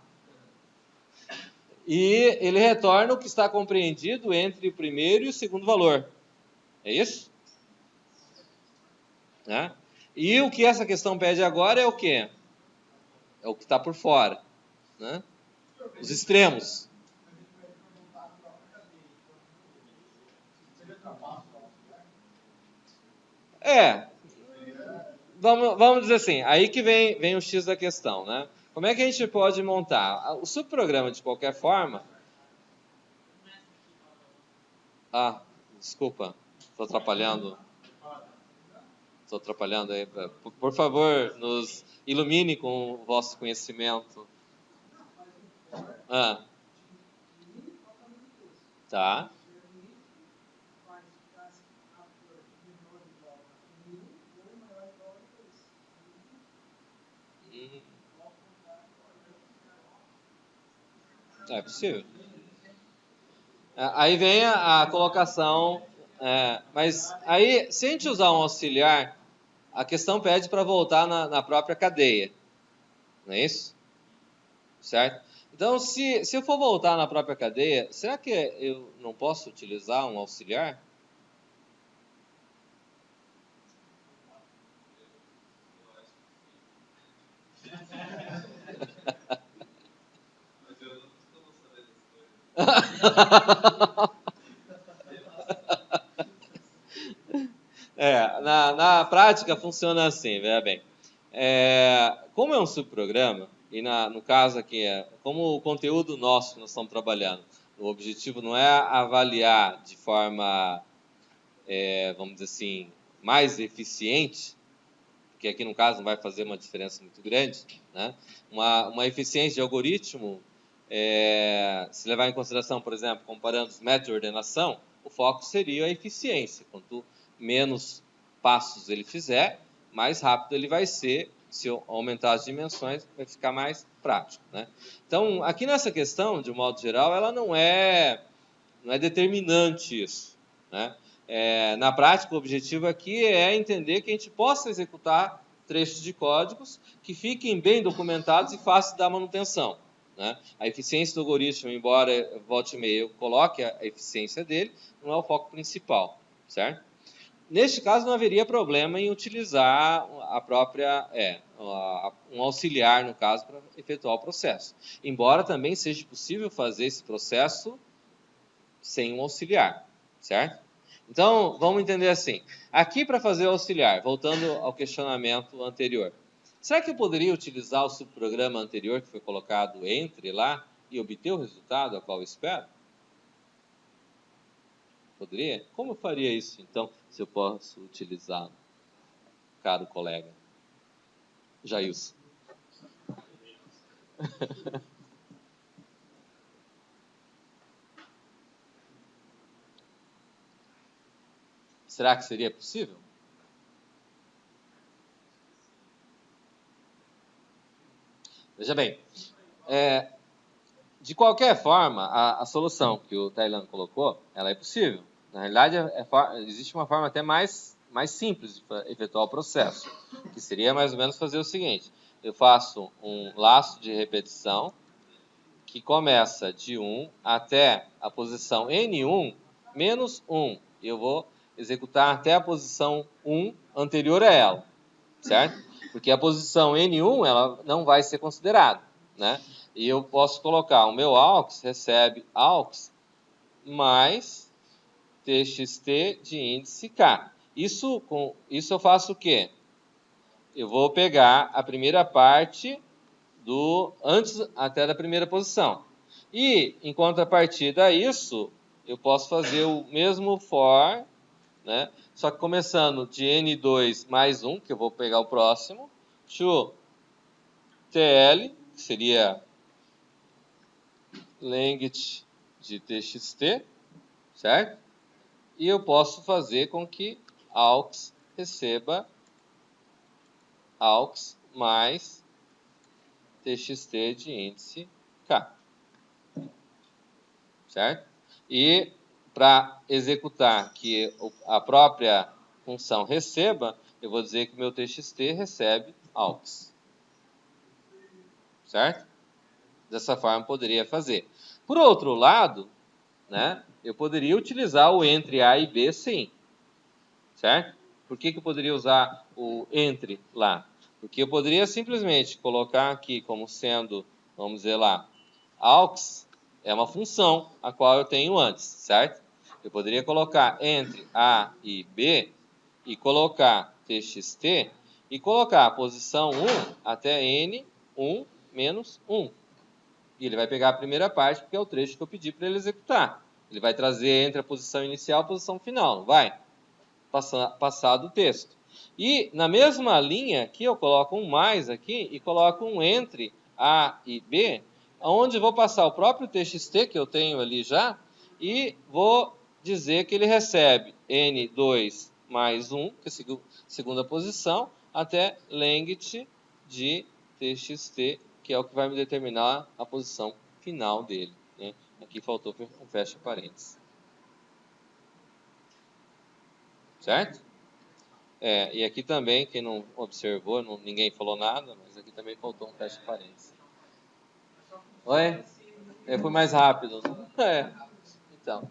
E ele retorna o que está compreendido entre o primeiro e o segundo valor. É isso? Né? E o que essa questão pede agora é o quê? É o que está por fora. Né? Os extremos. Vamos dizer assim, aí que vem o X da questão, né? Como é que a gente pode montar? O subprograma, de qualquer forma... Ah, desculpa, estou atrapalhando. Estou atrapalhando aí. Por favor, nos ilumine com o vosso conhecimento. Ah. Tá. É possível. Aí vem a colocação, mas aí, se a gente usar um auxiliar, a questão pede para voltar na própria cadeia, não é isso? Certo? Então, se eu for voltar na própria cadeia, será que eu não posso utilizar um auxiliar? Na prática funciona assim, veja bem. Como é um subprograma, e no caso aqui como o conteúdo nosso que nós estamos trabalhando, o objetivo não é avaliar de forma, vamos dizer assim, mais eficiente, porque aqui no caso não vai fazer uma diferença muito grande, né? Uma eficiência de algoritmo, se levar em consideração, por exemplo, comparando os métodos de ordenação, o foco seria a eficiência. Quanto menos passos ele fizer, mais rápido ele vai ser. Se eu aumentar as dimensões, vai ficar mais prático, né? Então, aqui nessa questão, de um modo geral, ela não é determinante isso, né? Na prática, o objetivo aqui é entender que a gente possa executar trechos de códigos que fiquem bem documentados e fáceis da manutenção, né? A eficiência do algoritmo, embora volte e meia eu coloque a eficiência dele, não é o foco principal, certo? Neste caso, não haveria problema em utilizar um auxiliar, no caso, para efetuar o processo. Embora também seja possível fazer esse processo sem um auxiliar, certo? Então, vamos entender assim. Aqui, para fazer o auxiliar, voltando ao questionamento anterior, será que eu poderia utilizar o subprograma anterior que foi colocado entre lá e obter o resultado a qual eu espero? Poderia? Como eu faria isso, então, se eu posso utilizá-lo, caro colega? Jailson. Será que seria possível? Veja bem, de qualquer forma, a solução que o Tailan colocou, ela é possível. Na realidade, existe uma forma até mais simples de efetuar o processo, que seria mais ou menos fazer o seguinte: eu faço um laço de repetição que começa de 1 até a posição N1 menos 1. Eu vou executar até a posição 1 anterior a ela, certo? Porque a posição N1 ela não vai ser considerada, né? E eu posso colocar o meu AUX recebe AUX mais TXT de índice K. Isso eu faço o quê? Eu vou pegar a primeira parte antes até da primeira posição. E, em contrapartida a isso, eu posso fazer o mesmo for, né? Só que começando de N2 mais 1, que eu vou pegar o próximo, to TL, que seria length de TXT, certo? E eu posso fazer com que AUX receba AUX mais TXT de índice K, certo? E para executar que a própria função receba, eu vou dizer que o meu TXT recebe AUX, certo? Dessa forma eu poderia fazer. Por outro lado, né, eu poderia utilizar o entre A e B, sim, certo? Por que eu poderia usar o entre lá? Porque eu poderia simplesmente colocar aqui como sendo, vamos dizer lá, AUX é uma função a qual eu tenho antes, certo? Eu poderia colocar entre A e B e colocar TXT e colocar a posição 1 até N1 menos 1. E ele vai pegar a primeira parte, porque é o trecho que eu pedi para ele executar. Ele vai trazer entre a posição inicial e a posição final, não vai? Passado o texto. E na mesma linha aqui, eu coloco um mais aqui e coloco um entre A e B, onde vou passar o próprio TXT que eu tenho ali já e vou dizer que ele recebe N2 mais 1, que é a segunda posição, até length de TXT, que é o que vai me determinar a posição final dele, né? Aqui faltou um fecha parênteses. Certo? E aqui também, quem não observou, ninguém falou nada, mas aqui também faltou um fecha parênteses. Oi? Foi mais rápido. Então.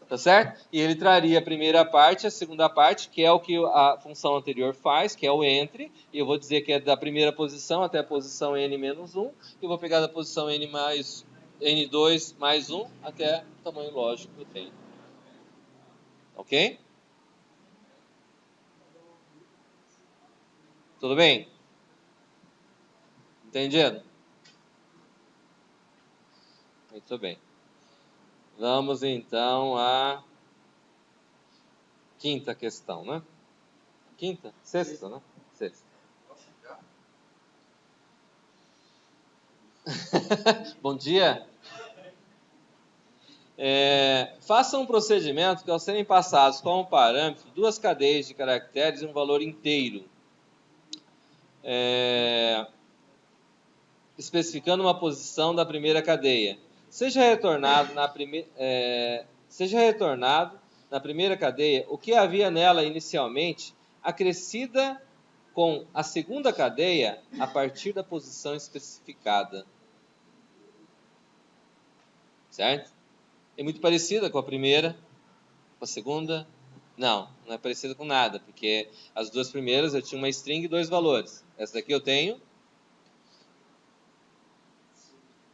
Tá certo? E ele traria a primeira parte, a segunda parte, que é o que a função anterior faz, que é o entre, e eu vou dizer que é da primeira posição até a posição n menos 1, e eu vou pegar da posição n2 mais 1 até o tamanho lógico que eu tenho. Ok? Tudo bem? Entendido? Muito bem. Vamos então à quinta questão, né? Quinta? Sexta, né? Sexta. Bom dia. Faça um procedimento que, ao serem passados como parâmetro duas cadeias de caracteres e um valor inteiro, especificando uma posição da primeira cadeia, seja retornado na primeira cadeia o que havia nela inicialmente, acrescida com a segunda cadeia a partir da posição especificada. Certo? É muito parecida com a primeira, com a segunda, Não, não é parecido com nada, porque as duas primeiras eu tinha uma string e 2 valores. Essa daqui eu tenho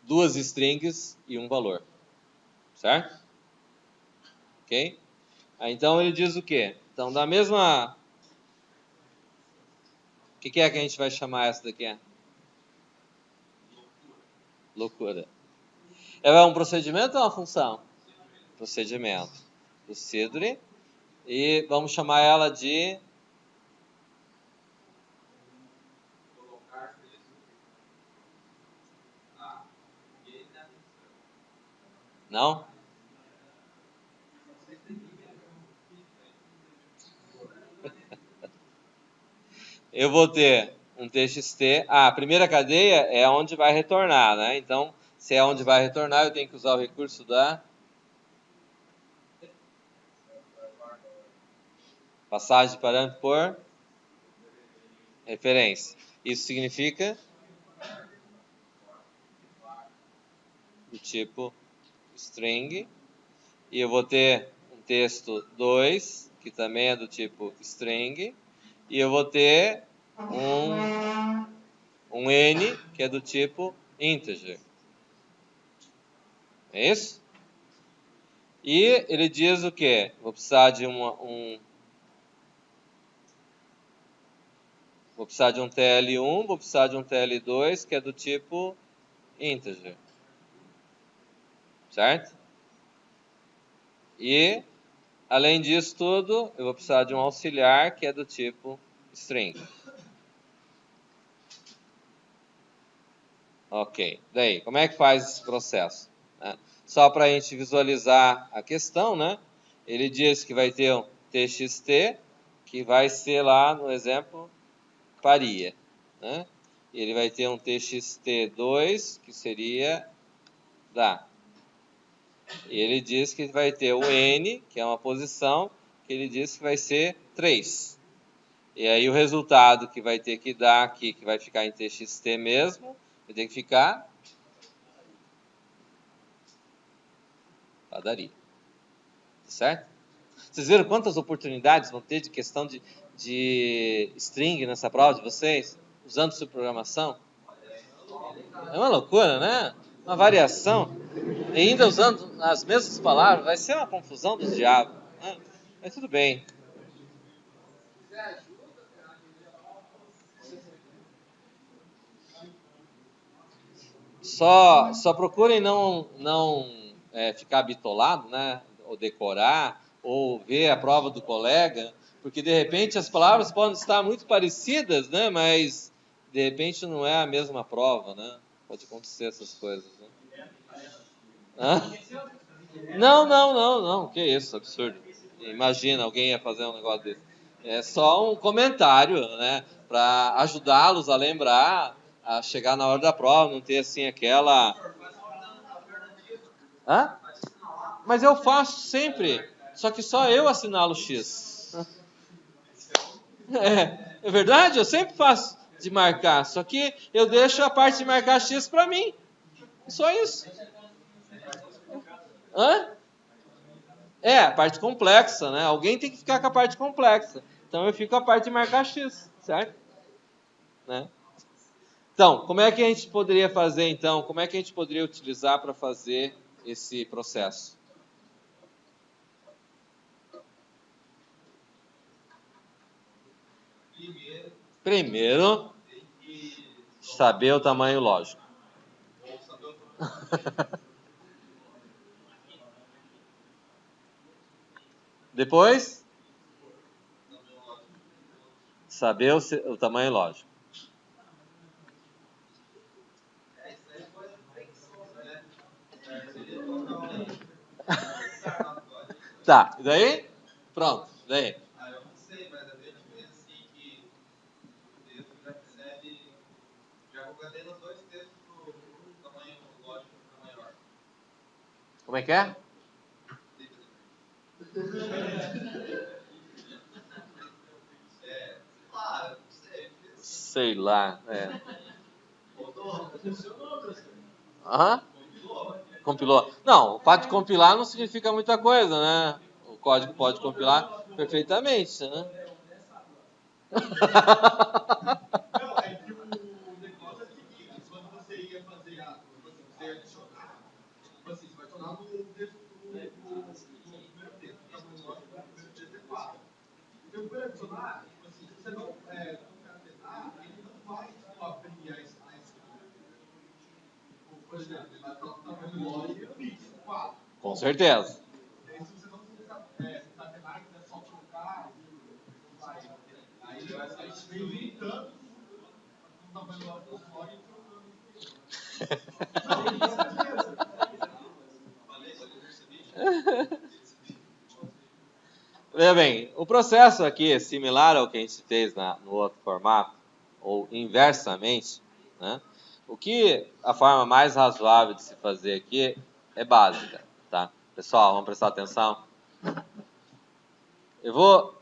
2 strings e 1 valor. Certo? Ok? Então ele diz o quê? Então, da mesma... O que é que a gente vai chamar essa daqui? Loucura. Ela é um procedimento ou uma função? Procedimento. Procedure. E vamos chamar ela de... Não? Eu vou ter um TXT. A primeira cadeia é onde vai retornar, né? Então, se é onde vai retornar, eu tenho que usar o recurso da passagem de parâmetro por referência. Isso significa do tipo string. E eu vou ter um texto 2, que também é do tipo string. E eu vou ter um n, que é do tipo integer. É isso? E ele diz o quê? Vou precisar de vou precisar de um TL1, vou precisar de um TL2, que é do tipo integer. Certo? E, além disso tudo, eu vou precisar de um auxiliar, que é do tipo string. Ok. Daí, como é que faz esse processo? Só para a gente visualizar a questão, né? Ele diz que vai ter um txt, que vai ser lá no exemplo paria, né? E ele vai ter um txt2, que seria dá. E ele diz que vai ter o n, que é uma posição, que ele diz que vai ser 3. E aí o resultado que vai ter que dar aqui, que vai ficar em txt mesmo, vai ter que ficar padaria. Certo? Vocês viram quantas oportunidades vão ter de questão de string nessa prova de vocês? Usando sua programação? É uma loucura, né? Uma variação. E ainda usando as mesmas palavras. Vai ser uma confusão dos diabos. Né? Mas tudo bem. Só procurem não ficar bitolado, né? Ou decorar, ou ver a prova do colega, porque de repente as palavras podem estar muito parecidas, né? Mas de repente não é a mesma prova, né? Pode acontecer essas coisas. Né? Hã? Não. Que isso, absurdo. Imagina, alguém ia fazer um negócio desse. É só um comentário, né? Para ajudá-los a lembrar, a chegar na hora da prova, não ter assim aquela... Hã? Mas eu faço sempre, só que só eu assinalo X. É verdade? Eu sempre faço de marcar, só que eu deixo a parte de marcar X para mim. Só isso. Hã? É, a parte complexa, né? Alguém tem que ficar com a parte complexa. Então eu fico com a parte de marcar X, certo? Né? Então, como é que a gente poderia fazer então? Como é que a gente poderia utilizar para fazer esse processo? Primeiro, saber o tamanho lógico. Depois, saber o tamanho lógico. Tá, e daí? Pronto, daí. Eu não sei, mas a gente vê assim que o texto já recebe, já concateia os dois textos do tamanho lógico e tamanho maior. Como é que é? Claro, não sei. Sei lá, é. Funcionou, professor. Aham? Compilou. Não, o fato de compilar não significa muita coisa, né? O código pode compilar. perfeitamente, né? Não, é que o negócio é o seguinte, quando você ia fazer você ia adicionar, tipo assim, você vai adicionar no texto do primeiro texto, tá no primeiro texto é 4. Então, por adicionar, tipo assim, se você não concatenar, ele não vai abrir a escrita. Por exemplo, ele vai estar no tamanho lógico fixo, 4. Com certeza. E aí, se você não concatenar, que é só trocar, aí ele vai sair juntando no tamanho lógico e trocando. Veja bem, o processo aqui é similar ao que a gente fez no outro formato, ou inversamente, né? O que a forma mais razoável de se fazer aqui é básica, tá? Pessoal, vamos prestar atenção. Eu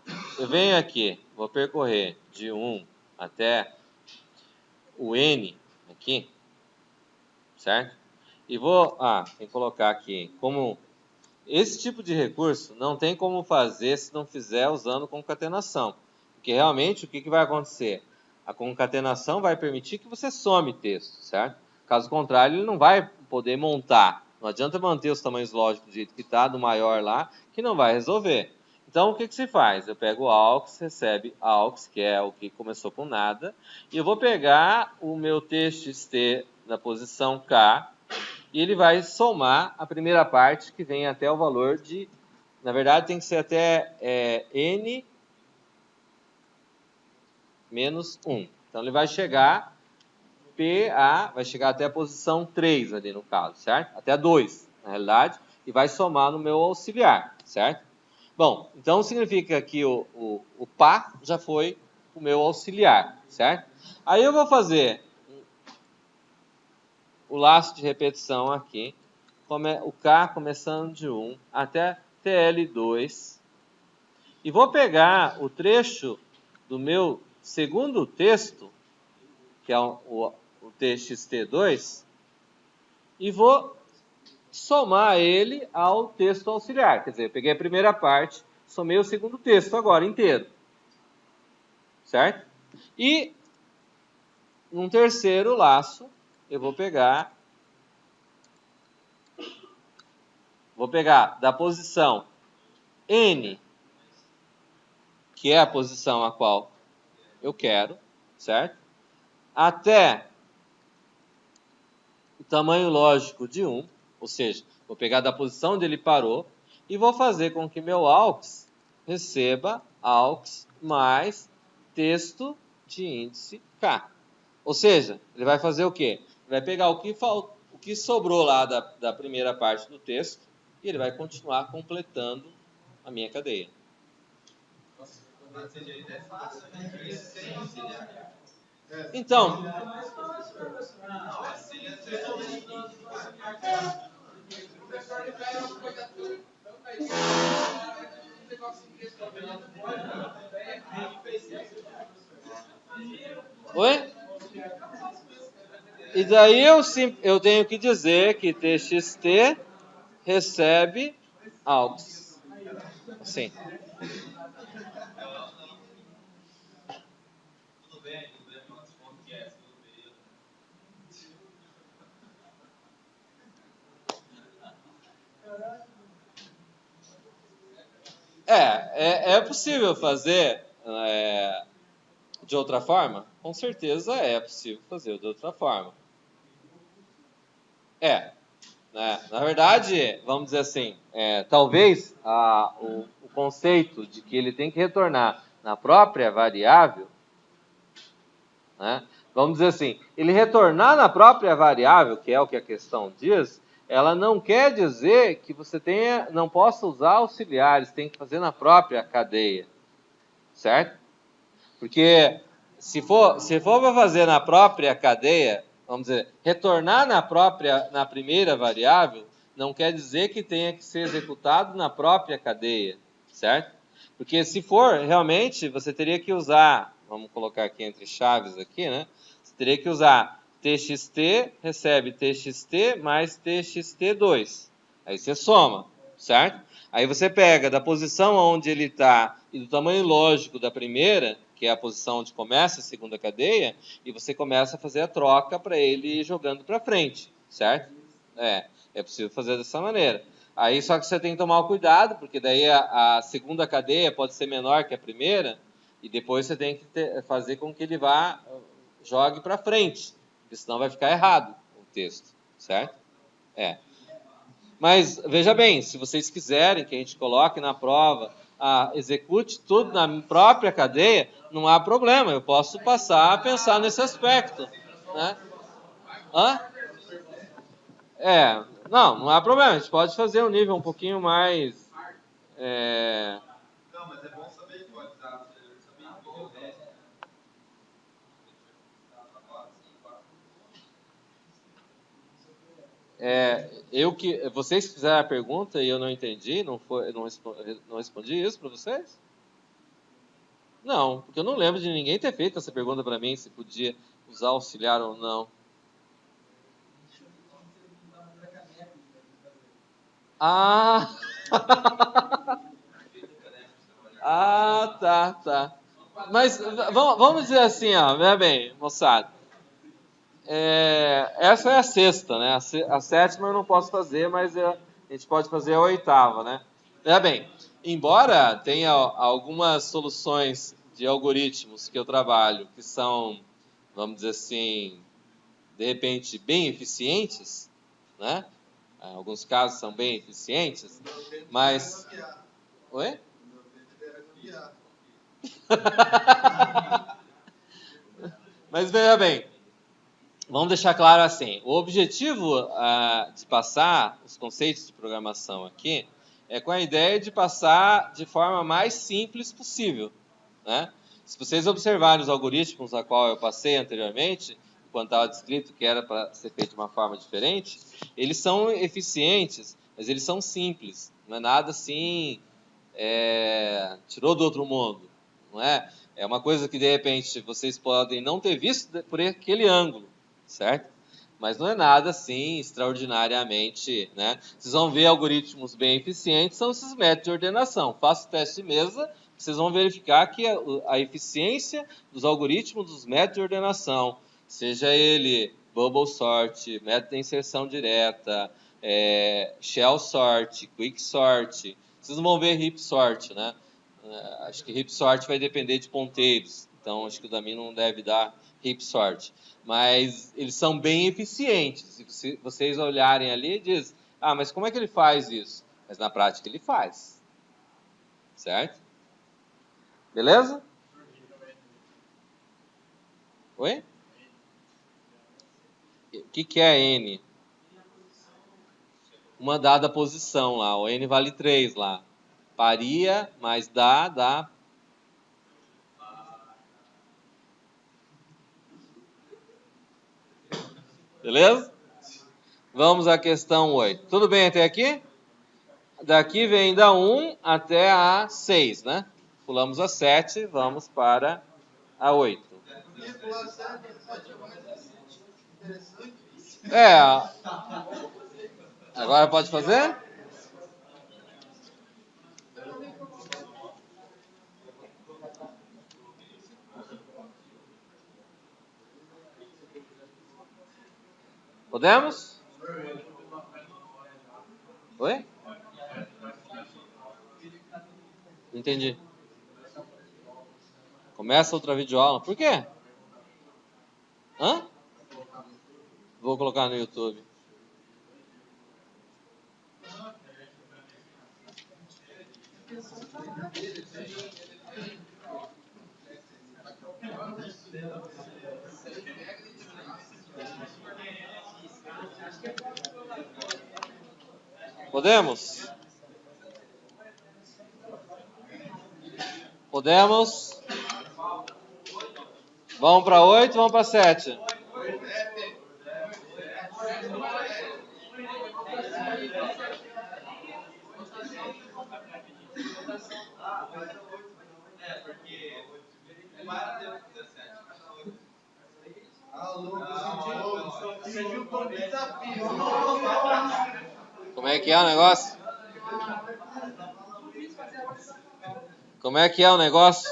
venho aqui, vou percorrer de 1 até o N aqui, certo? E tem que colocar aqui como esse tipo de recurso não tem como fazer se não fizer usando concatenação. Porque realmente o que vai acontecer? A concatenação vai permitir que você some texto, certo? Caso contrário, ele não vai poder montar. Não adianta manter os tamanhos lógicos do jeito que está, do maior lá, que não vai resolver. Então, o que se faz? Eu pego o AUX, recebe AUX, que é o que começou com nada, e eu vou pegar o meu TXT na posição K, e ele vai somar a primeira parte, que vem até o valor de... Na verdade, tem que ser até N menos 1. Então, ele vai chegar... PA vai chegar até a posição 3 ali no caso, certo? Até a 2, na realidade, e vai somar no meu auxiliar, certo? Bom, então significa que o PA já foi o meu auxiliar, certo? Aí eu vou fazer o laço de repetição aqui, o K começando de 1 até TL2, e vou pegar o trecho do meu segundo texto, que é o TXT2, e vou somar ele ao texto auxiliar. Quer dizer, eu peguei a primeira parte, somei o segundo texto agora inteiro. Certo? E, num terceiro laço, eu vou pegar da posição N, que é a posição a qual eu quero, certo? Até o tamanho lógico de 1, ou seja, vou pegar da posição onde ele parou e vou fazer com que meu AUX receba AUX mais texto de índice K. Ou seja, ele vai fazer o quê? Ele vai pegar o que sobrou lá da primeira parte do texto e ele vai continuar completando a minha cadeia. Então, oi? E daí eu tenho que dizer que TXT recebe AUX. Assim. Tudo bem, mas como que é? É possível fazer de outra forma? Com certeza é possível fazer de outra forma. Na verdade, vamos dizer assim, talvez o conceito de que ele tem que retornar na própria variável, né, vamos dizer assim, ele retornar na própria variável, que é o que a questão diz, ela não quer dizer que você não possa usar auxiliares, tem que fazer na própria cadeia, certo? Porque se for para fazer na própria cadeia, vamos dizer, retornar na primeira variável, não quer dizer que tenha que ser executado na própria cadeia, certo? Porque se for, realmente, você teria que usar, vamos colocar aqui entre chaves aqui, né? Você teria que usar TXT, recebe TXT mais TXT2. Aí você soma, certo? Aí você pega da posição onde ele está e do tamanho lógico da primeira, que é a posição onde começa a segunda cadeia, e você começa a fazer a troca para ele ir jogando para frente, certo? É possível fazer dessa maneira. Aí só que você tem que tomar cuidado, porque daí a segunda cadeia pode ser menor que a primeira, e depois você tem que fazer com que ele jogue para frente, porque senão vai ficar errado o texto, certo? Mas veja bem, se vocês quiserem que a gente coloque na prova, execute tudo na própria cadeia, não há problema, eu posso passar a pensar nesse aspecto, né? Não há problema, a gente pode fazer um nível um pouquinho mais... Não, mas é bom saber que o WhatsApp, vocês fizeram a pergunta e eu não entendi, não respondi isso para vocês? Não, porque eu não lembro de ninguém ter feito essa pergunta para mim, se podia usar auxiliar ou não. Tá. Mas vamos dizer assim, veja bem, moçada. Essa é a sexta, né? A sétima eu não posso fazer, mas a gente pode fazer a oitava, né? Veja bem, embora tenha algumas soluções de algoritmos que eu trabalho que são, vamos dizer assim, de repente bem eficientes, né? Em alguns casos são bem eficientes, mas... Oi? Mas veja bem, vamos deixar claro assim, o objetivo de passar os conceitos de programação aqui é com a ideia de passar de forma mais simples possível, né? Se vocês observarem os algoritmos a qual eu passei anteriormente, quando estava descrito que era para ser feito de uma forma diferente, eles são eficientes, mas eles são simples, não é nada assim, tirou do outro mundo, não é? É uma coisa que de repente vocês podem não ter visto por aquele ângulo, certo? Mas não é nada assim extraordinariamente, né? Vocês vão ver algoritmos bem eficientes, são esses métodos de ordenação. Faça o teste de mesa, vocês vão verificar que a eficiência dos algoritmos dos métodos de ordenação, seja ele bubble sort, método de inserção direta, shell sort, quick sort, vocês não vão ver heap sort, né? Acho que heap sort vai depender de ponteiros, então acho que o Dami não deve dar heap sort. Mas eles são bem eficientes. Se vocês olharem ali, diz, mas como é que ele faz isso? Mas na prática ele faz. Certo? Beleza? Oi? O que é N? Uma dada posição lá. O N vale 3 lá. Paria mais dá. Beleza? Vamos à questão 8. Tudo bem até aqui? Daqui vem da 1 até a 6, né? Pulamos a 7, vamos para a 8. Agora pode fazer? Podemos? Oi? Entendi. Começa outra videoaula. Por quê? Vou colocar no YouTube. Podemos? Podemos? Vamos para 8, vamos para 7. Como é que é o negócio? Como é que é o negócio?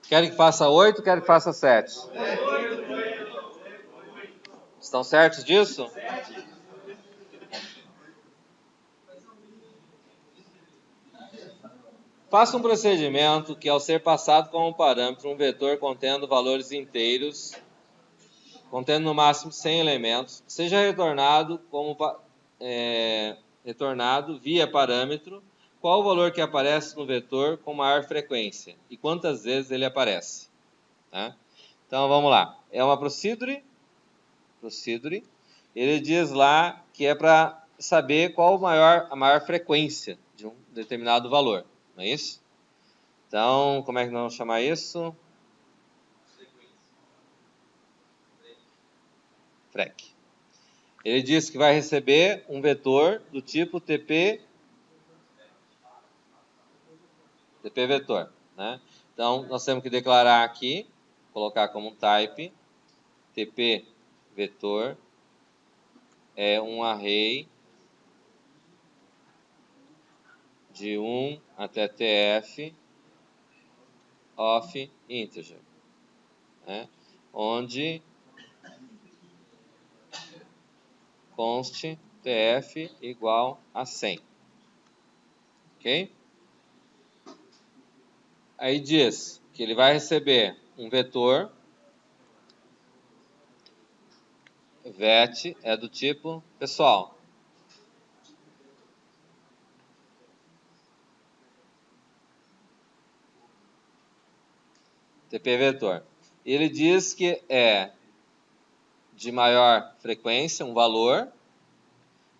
Querem que faça 8 ou querem que faça 7? Estão certos disso? Faça um procedimento que, ao ser passado como parâmetro um vetor contendo valores inteiros, contendo no máximo 100 elementos, seja retornado retornado via parâmetro qual o valor que aparece no vetor com maior frequência e quantas vezes ele aparece. Tá? Então vamos lá. É uma procedure. Ele diz lá que é para saber qual a maior frequência de um determinado valor. Não é isso? Então, como é que nós vamos chamar isso? Frec. Ele diz que vai receber um vetor do tipo TP vetor. Né? Então, nós temos que declarar aqui, colocar como type, TP vetor é um array de 1 até TF of integer, né? Onde const TF igual a 100. Ok? Aí diz que ele vai receber um vetor, vet é do tipo, pessoal, TP vetor. Ele diz que é de maior frequência, um valor,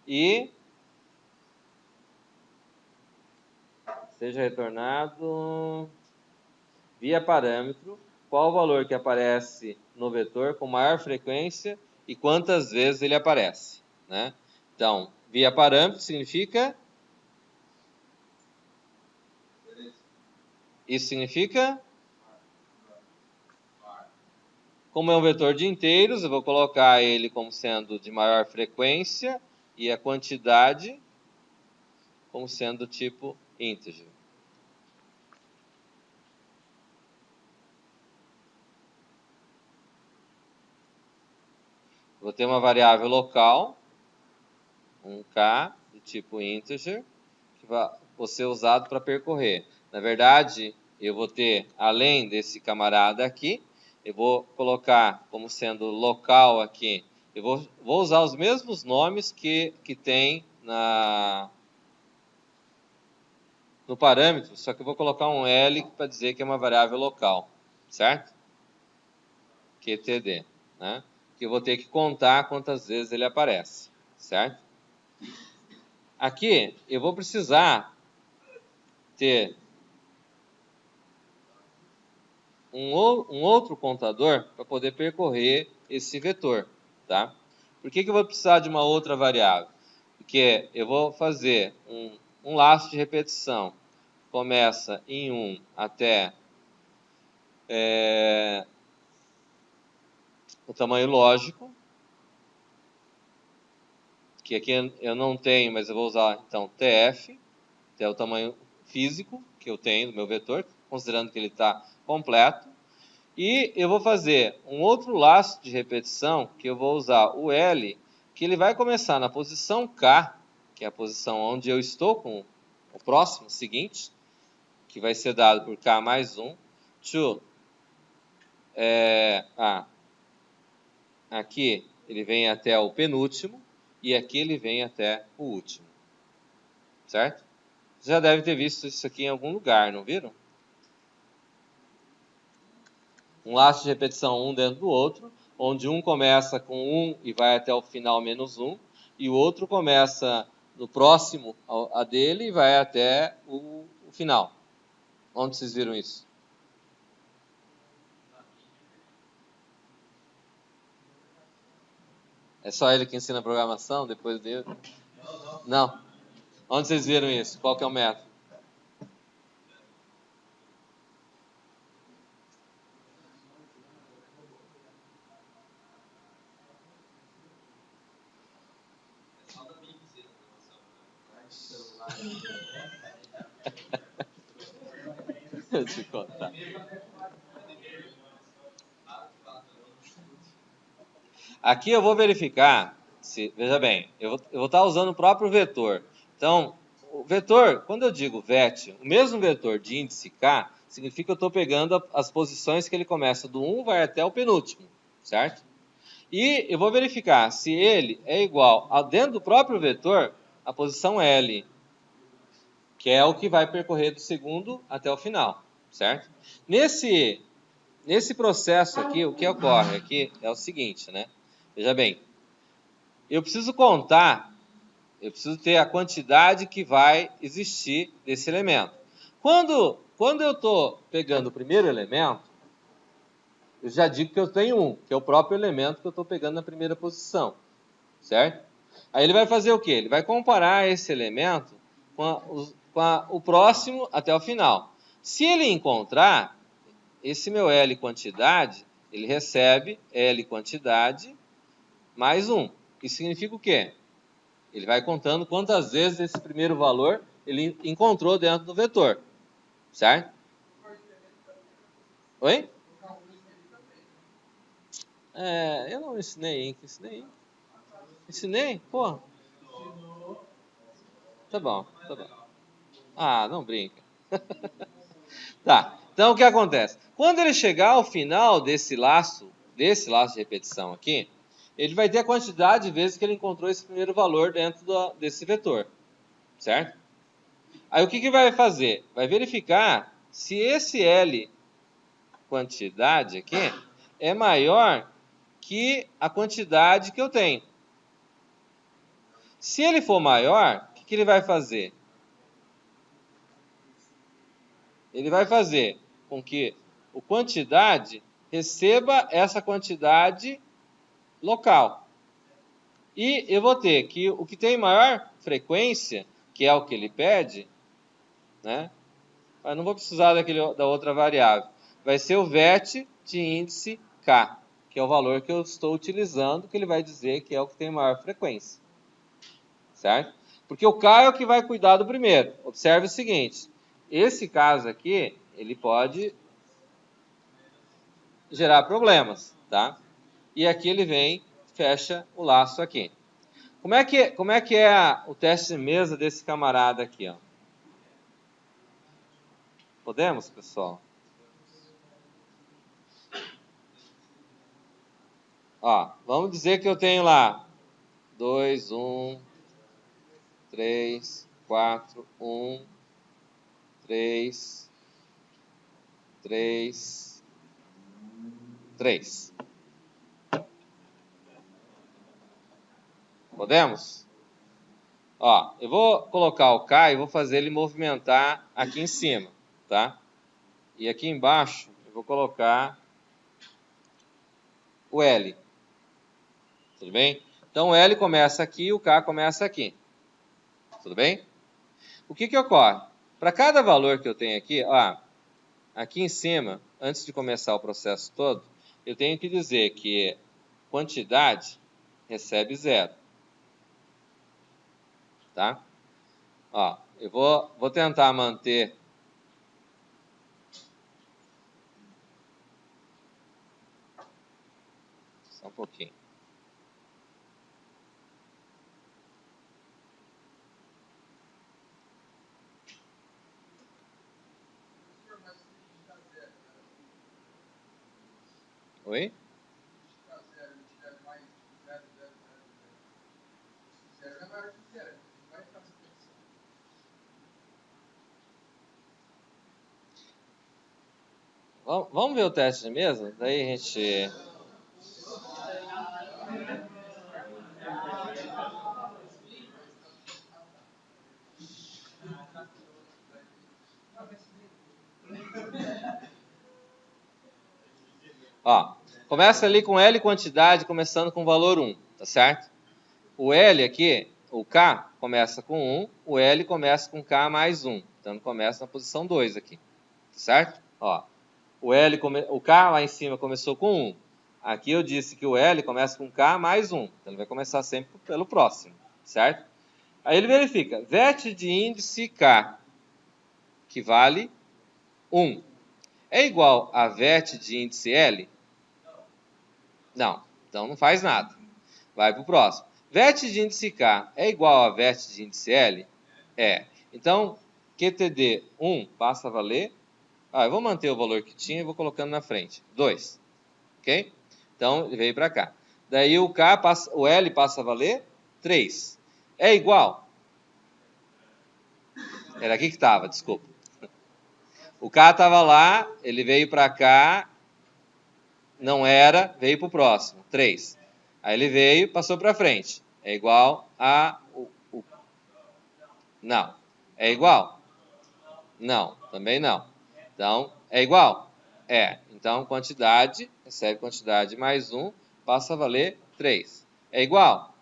e seja retornado via parâmetro qual o valor que aparece no vetor com maior frequência e quantas vezes ele aparece. Né? Então, via parâmetro significa... Isso significa... Como é um vetor de inteiros, eu vou colocar ele como sendo de maior frequência e a quantidade como sendo tipo integer. Vou ter uma variável local, um k, do tipo integer, que vai ser usado para percorrer. Na verdade, eu vou ter, além desse camarada aqui, eu vou colocar como sendo local aqui, eu vou usar os mesmos nomes que tem no parâmetro, só que eu vou colocar um L para dizer que é uma variável local, certo? QTD, né? Que eu vou ter que contar quantas vezes ele aparece, certo? Aqui eu vou precisar ter um outro contador para poder percorrer esse vetor, tá? Por que eu vou precisar de uma outra variável? Porque eu vou fazer um laço de repetição. Começa em 1 até o tamanho lógico, que aqui eu não tenho, mas eu vou usar então TF, que é o tamanho físico que eu tenho do meu vetor, considerando que ele está completo. E eu vou fazer um outro laço de repetição, que eu vou usar o L, que ele vai começar na posição K, que é a posição onde eu estou com o próximo, seguinte, que vai ser dado por K mais 1, to, aqui ele vem até o penúltimo, e aqui ele vem até o último. Certo? Você já deve ter visto isso aqui em algum lugar, não viram? Um laço de repetição um dentro do outro, onde um começa com 1 e vai até o final menos 1, e o outro começa no próximo a dele e vai até o final. Onde vocês viram isso? É só ele que ensina programação depois dele? Não. Onde vocês viram isso? Qual que é o método? Deixa eu contar. Aqui eu vou verificar, veja bem, eu vou estar usando o próprio vetor. Então, o vetor, quando eu digo vet, o mesmo vetor de índice k, significa que eu estou pegando as posições que ele começa do 1 vai até o penúltimo, certo? E eu vou verificar se ele é igual a, dentro do próprio vetor, a posição L, que é o que vai percorrer do segundo até o final, certo? Nesse processo aqui, o que ocorre aqui é o seguinte, né? Veja bem, eu preciso contar, eu preciso ter a quantidade que vai existir desse elemento. Quando eu estou pegando o primeiro elemento, eu já digo que eu tenho um, que é o próprio elemento que eu estou pegando na primeira posição, certo? Aí ele vai fazer o quê? Ele vai comparar esse elemento com o próximo até o final. Se ele encontrar esse meu L quantidade, ele recebe L quantidade mais 1. Isso significa o quê? Ele vai contando quantas vezes esse primeiro valor ele encontrou dentro do vetor, certo? Oi? Eu não ensinei Inc. Ensinei? Pô. Tá bom. Ah, não brinca. Tá, então o que acontece? Quando ele chegar ao final desse laço de repetição aqui, ele vai ter a quantidade de vezes que ele encontrou esse primeiro valor dentro desse vetor, certo? Aí o que vai fazer? Vai verificar se esse L quantidade aqui é maior que a quantidade que eu tenho. Se ele for maior, o que ele vai fazer? Ele vai fazer com que o quantidade receba essa quantidade local. E eu vou ter que o que tem maior frequência, que é o que ele pede, né? Mas não vou precisar da outra variável. Vai ser o vet de índice k, que é o valor que eu estou utilizando, que ele vai dizer que é o que tem maior frequência. Certo? Porque o k é o que vai cuidar do primeiro. Observe o seguinte, esse caso aqui, ele pode gerar problemas, tá? E aqui ele vem, fecha o laço aqui. Como é que é o teste de mesa desse camarada aqui, ó? Podemos, pessoal? Ó, vamos dizer que eu tenho lá 2, 1, 3, 4, 1, 3, 3, 3. Podemos? Ó, eu vou colocar o K e vou fazer ele movimentar aqui em cima, tá? E aqui embaixo eu vou colocar o L. Tudo bem? Então o L começa aqui e o K começa aqui. Tudo bem? O que ocorre? Para cada valor que eu tenho aqui, ó, aqui em cima, antes de começar o processo todo, eu tenho que dizer que quantidade recebe 0. Tá? Ó, eu vou tentar manter só um pouquinho. Oi? Vamos ver o teste mesmo? Daí a gente... Ó, começa ali com L quantidade, começando com valor 1, tá certo? O L aqui, o K, começa com 1, o L começa com K mais 1. Então, começa na posição 2 aqui, tá certo? Ó, o K lá em cima começou com 1. Aqui eu disse que o L começa com K mais 1. Então, ele vai começar sempre pelo próximo, certo? Aí ele verifica, vértice de índice K, que vale 1, é igual a vértice de índice L? Não, então não faz nada. Vai para o próximo. Vértice de índice K é igual a vértice de índice L? É. Então, QTD 1 passa a valer... eu vou manter o valor que tinha e vou colocando na frente. 2. Ok? Então, ele veio para cá. Daí o L passa a valer 3. É igual? Era aqui que estava, desculpa. O K estava lá, ele veio para cá, não era, veio para o próximo, 3. Aí ele veio, passou para frente. É igual a... Não. É igual? Não, também não. Então, é igual? É. Então, quantidade, recebe quantidade mais 1, passa a valer 3. É igual?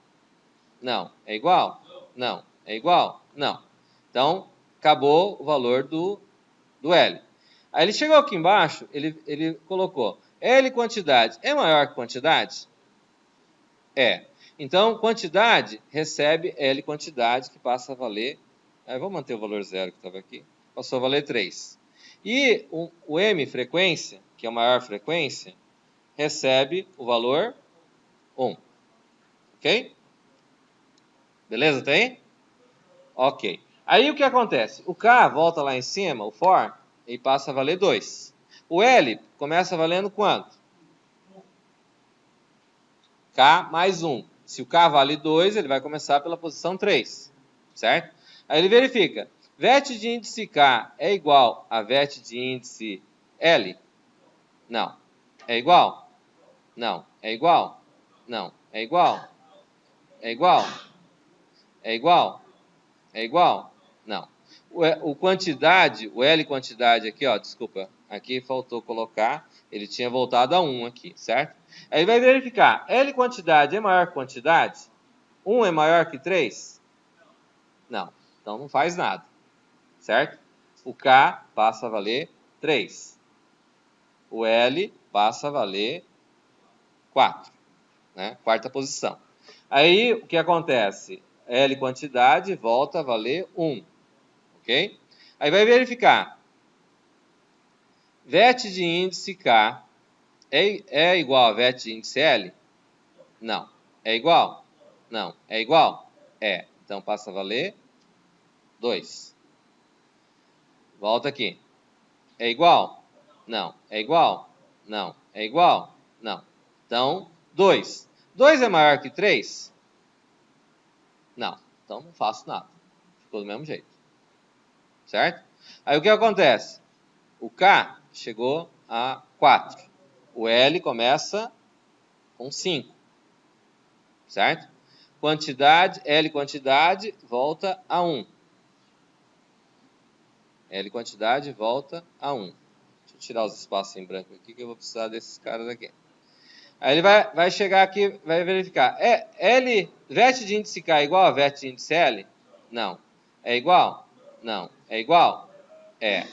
Não. É igual? Não. É igual? Não. Então, acabou o valor do L. Aí ele chegou aqui embaixo, ele colocou L quantidade é maior que quantidade? É. Então, quantidade recebe L quantidade, que passa a valer... vou manter o valor 0 que estava aqui. Passou a valer 3. E o M, frequência, que é a maior frequência, recebe o valor 1. Ok? Beleza, tá aí? Ok. Aí o que acontece? O K volta lá em cima, o for, e passa a valer 2. O L começa valendo quanto? K mais 1. Se o K vale 2, ele vai começar pela posição 3. Certo? Aí ele verifica. Vértice de índice K é igual a vértice de índice L? Não. É igual? Não. É igual? Não. É igual? É igual? É igual? É igual? Não. O quantidade, o L quantidade aqui, ó, desculpa, aqui faltou colocar, ele tinha voltado a 1 aqui, certo? Aí vai verificar, L quantidade é maior que quantidade? 1 é maior que 3? Não, então não faz nada, certo? O K passa a valer 3. O L passa a valer 4, né? Quarta posição. Aí, o que acontece? L quantidade volta a valer 1. Ok? Aí vai verificar. Vértice de índice K é igual a vértice de índice L? Não. É igual? Não. É igual? É. Então passa a valer 2. Volta aqui. É igual? Não. É igual? Não. É igual? Não. Então, 2. 2 é maior que 3? Não. Então não faço nada. Ficou do mesmo jeito. Certo? Aí o que acontece? O K chegou a 4. O L começa com 5. Certo? Quantidade, L quantidade, volta a 1. L quantidade volta a 1. Deixa eu tirar os espaços em branco aqui, que eu vou precisar desses caras aqui. Aí ele vai chegar aqui, vai verificar. L, vértice de índice K é igual a vértice de índice L? Não. É igual? Não. É igual? É.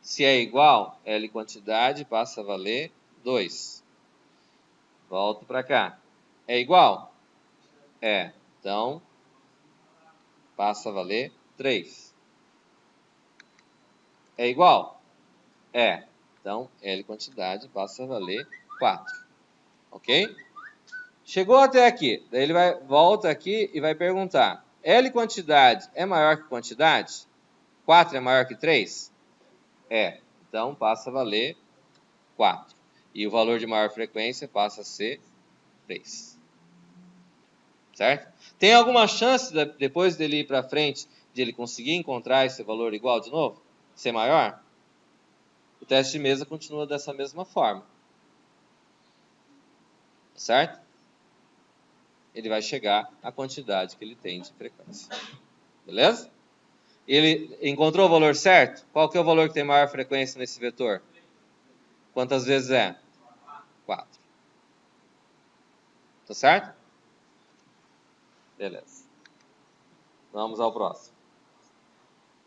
Se é igual, L quantidade passa a valer 2. Volto para cá. É igual? É. Então, passa a valer 3. É igual? É. Então, L quantidade passa a valer 4. Ok? Chegou até aqui. Daí ele volta aqui e vai perguntar. L quantidade é maior que quantidade? 4 é maior que 3? É. Então, passa a valer 4. E o valor de maior frequência passa a ser 3. Certo? Tem alguma chance, depois dele ir para frente, de ele conseguir encontrar esse valor igual de novo? Ser maior? O teste de mesa continua dessa mesma forma. Certo? Ele vai chegar à quantidade que ele tem de frequência. Beleza? Ele encontrou o valor certo? Qual que é o valor que tem maior frequência nesse vetor? Quantas vezes é? 4. Tá certo? Beleza. Vamos ao próximo.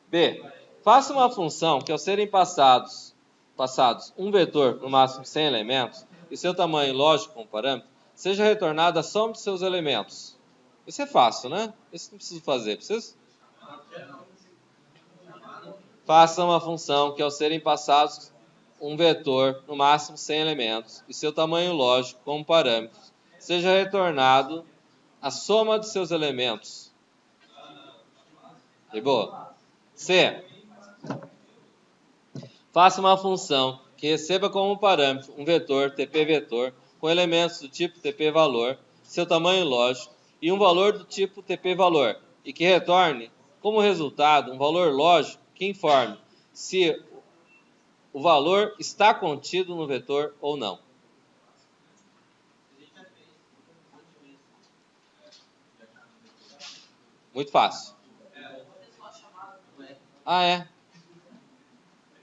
B. Faça uma função que, ao serem passados um vetor, no máximo 100 elementos, e seu tamanho lógico com parâmetro, seja retornada a soma de seus elementos. Isso é fácil, né? Isso não preciso fazer. Preciso? Faça uma função que, ao serem passados um vetor, no máximo 100 elementos, e seu tamanho lógico como parâmetros, seja retornado a soma de seus elementos. E boa. C. Faça uma função que receba como parâmetro um vetor TP-vetor com elementos do tipo TP-valor, seu tamanho lógico e um valor do tipo TP-valor, e que retorne como resultado um valor lógico que informe se o valor está contido no vetor ou não. Muito fácil. Ah, é?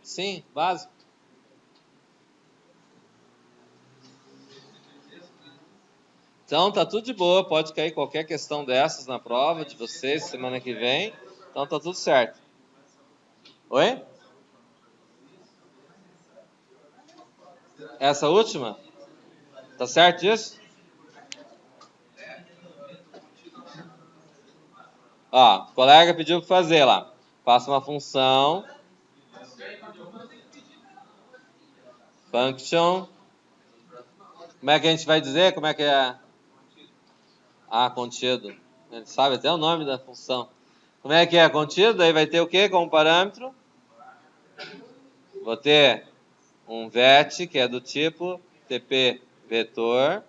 Sim, básico. Então, tá tudo de boa. Pode cair qualquer questão dessas na prova de vocês semana que vem. Então, tá tudo certo. Oi? Essa última? Tá certo isso? Ó, o colega pediu para fazer lá. Faça uma função. Function. Como é que a gente vai dizer? Como é que é? Ah, contido. A gente sabe até o nome da função. Como é que é contido? Aí vai ter o quê como parâmetro? Vou ter um vet, que é do tipo TP vetor.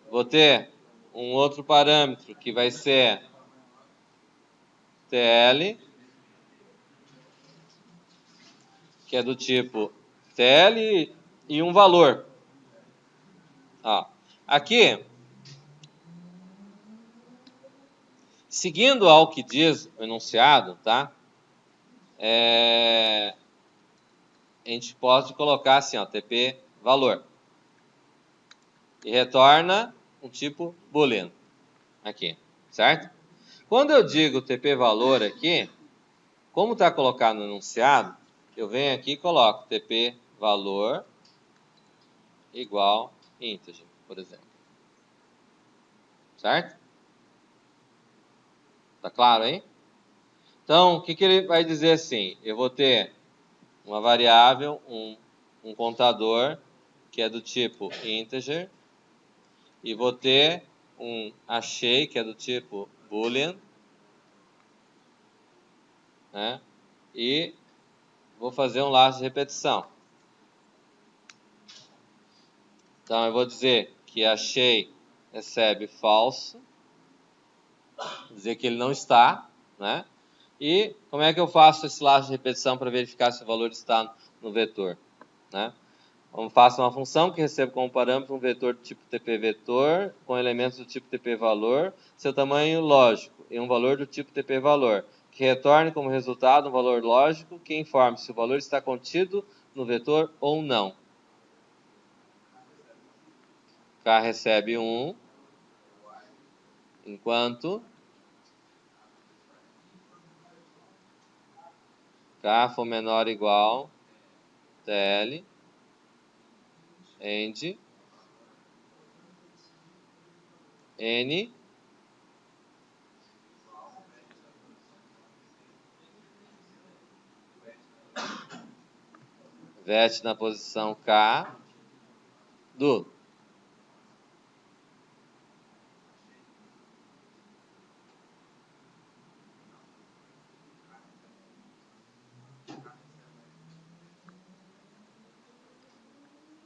Vou ter um outro parâmetro que vai ser TL, que é do tipo TL e um valor. Ó, aqui, seguindo ao que diz o enunciado, tá? A gente pode colocar assim, ó, TP valor. E retorna um tipo boolean aqui, certo? Quando eu digo TP valor aqui, como está colocado no enunciado, eu venho aqui e coloco TP valor igual integer, por exemplo. Certo? Tá claro aí? Então, o que ele vai dizer assim? Eu vou ter uma variável, um contador, que é do tipo integer, e vou ter um array, que é do tipo boolean, né? E vou fazer um laço de repetição. Então, eu vou dizer que array recebe falso, dizer que ele não está, né? E como é que eu faço esse laço de repetição para verificar se o valor está no vetor, né? Então, faço uma função que recebe como parâmetro um vetor do tipo TP-vetor, com elementos do tipo TP-valor, seu tamanho lógico, e um valor do tipo TP-valor, que retorne como resultado um valor lógico que informe se o valor está contido no vetor ou não. K recebe 1, enquanto K for menor ou igual TL, end, N, vet na posição K, do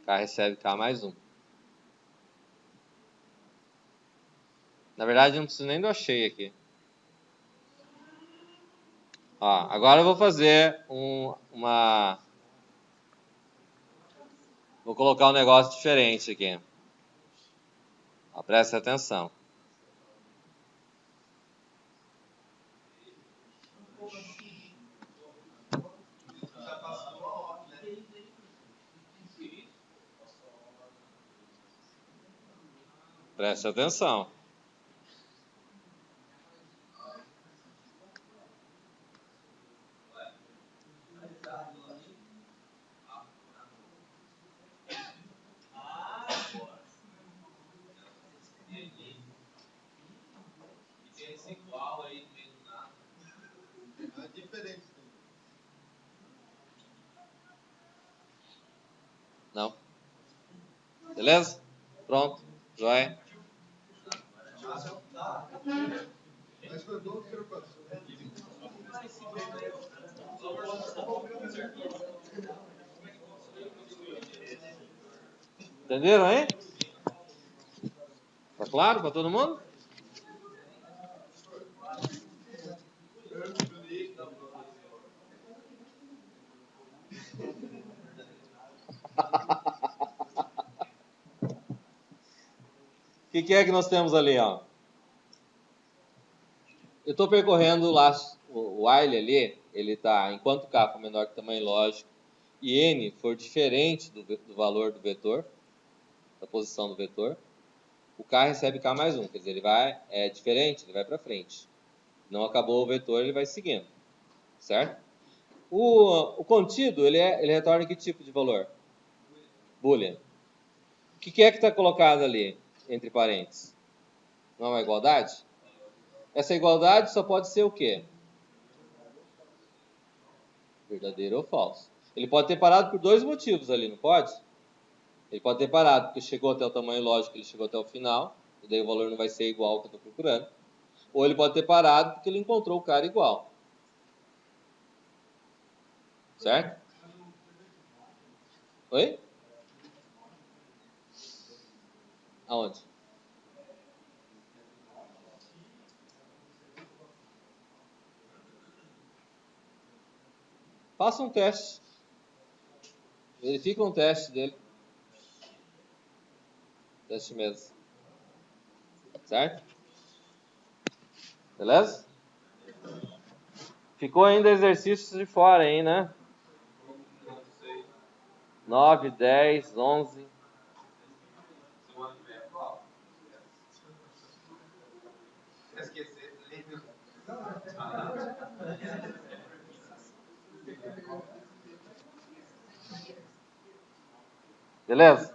K recebe K mais 1. Na verdade, não preciso nem do achei aqui. Ó, agora eu vou fazer Vou colocar um negócio diferente aqui. Ó, presta atenção. Presta atenção. Beleza? Pronto. Joia. Entenderam aí? Tá claro para todo mundo? O que é que nós temos ali, ó? Eu estou percorrendo lá o while ali, ele está, enquanto k for menor que o tamanho lógico e n for diferente do valor do vetor, da posição do vetor, o k recebe k mais 1, quer dizer, ele é diferente, ele vai para frente. Não acabou o vetor, ele vai seguindo, certo? O contido, ele retorna que tipo de valor? Boolean. O que é que está colocado ali, entre parênteses? Não é uma igualdade? Essa igualdade só pode ser o quê? Verdadeiro ou falso. Ele pode ter parado por dois motivos ali, não pode? Ele pode ter parado porque chegou até o tamanho lógico, ele chegou até o final, e daí o valor não vai ser igual ao que eu estou procurando. Ou ele pode ter parado porque ele encontrou o cara igual. Certo? Oi? Aonde? Faça um teste. Verifica um teste dele. Teste mesmo. Certo? Beleza? Ficou ainda exercícios de fora aí, né? 9, 10, 11. Beleza?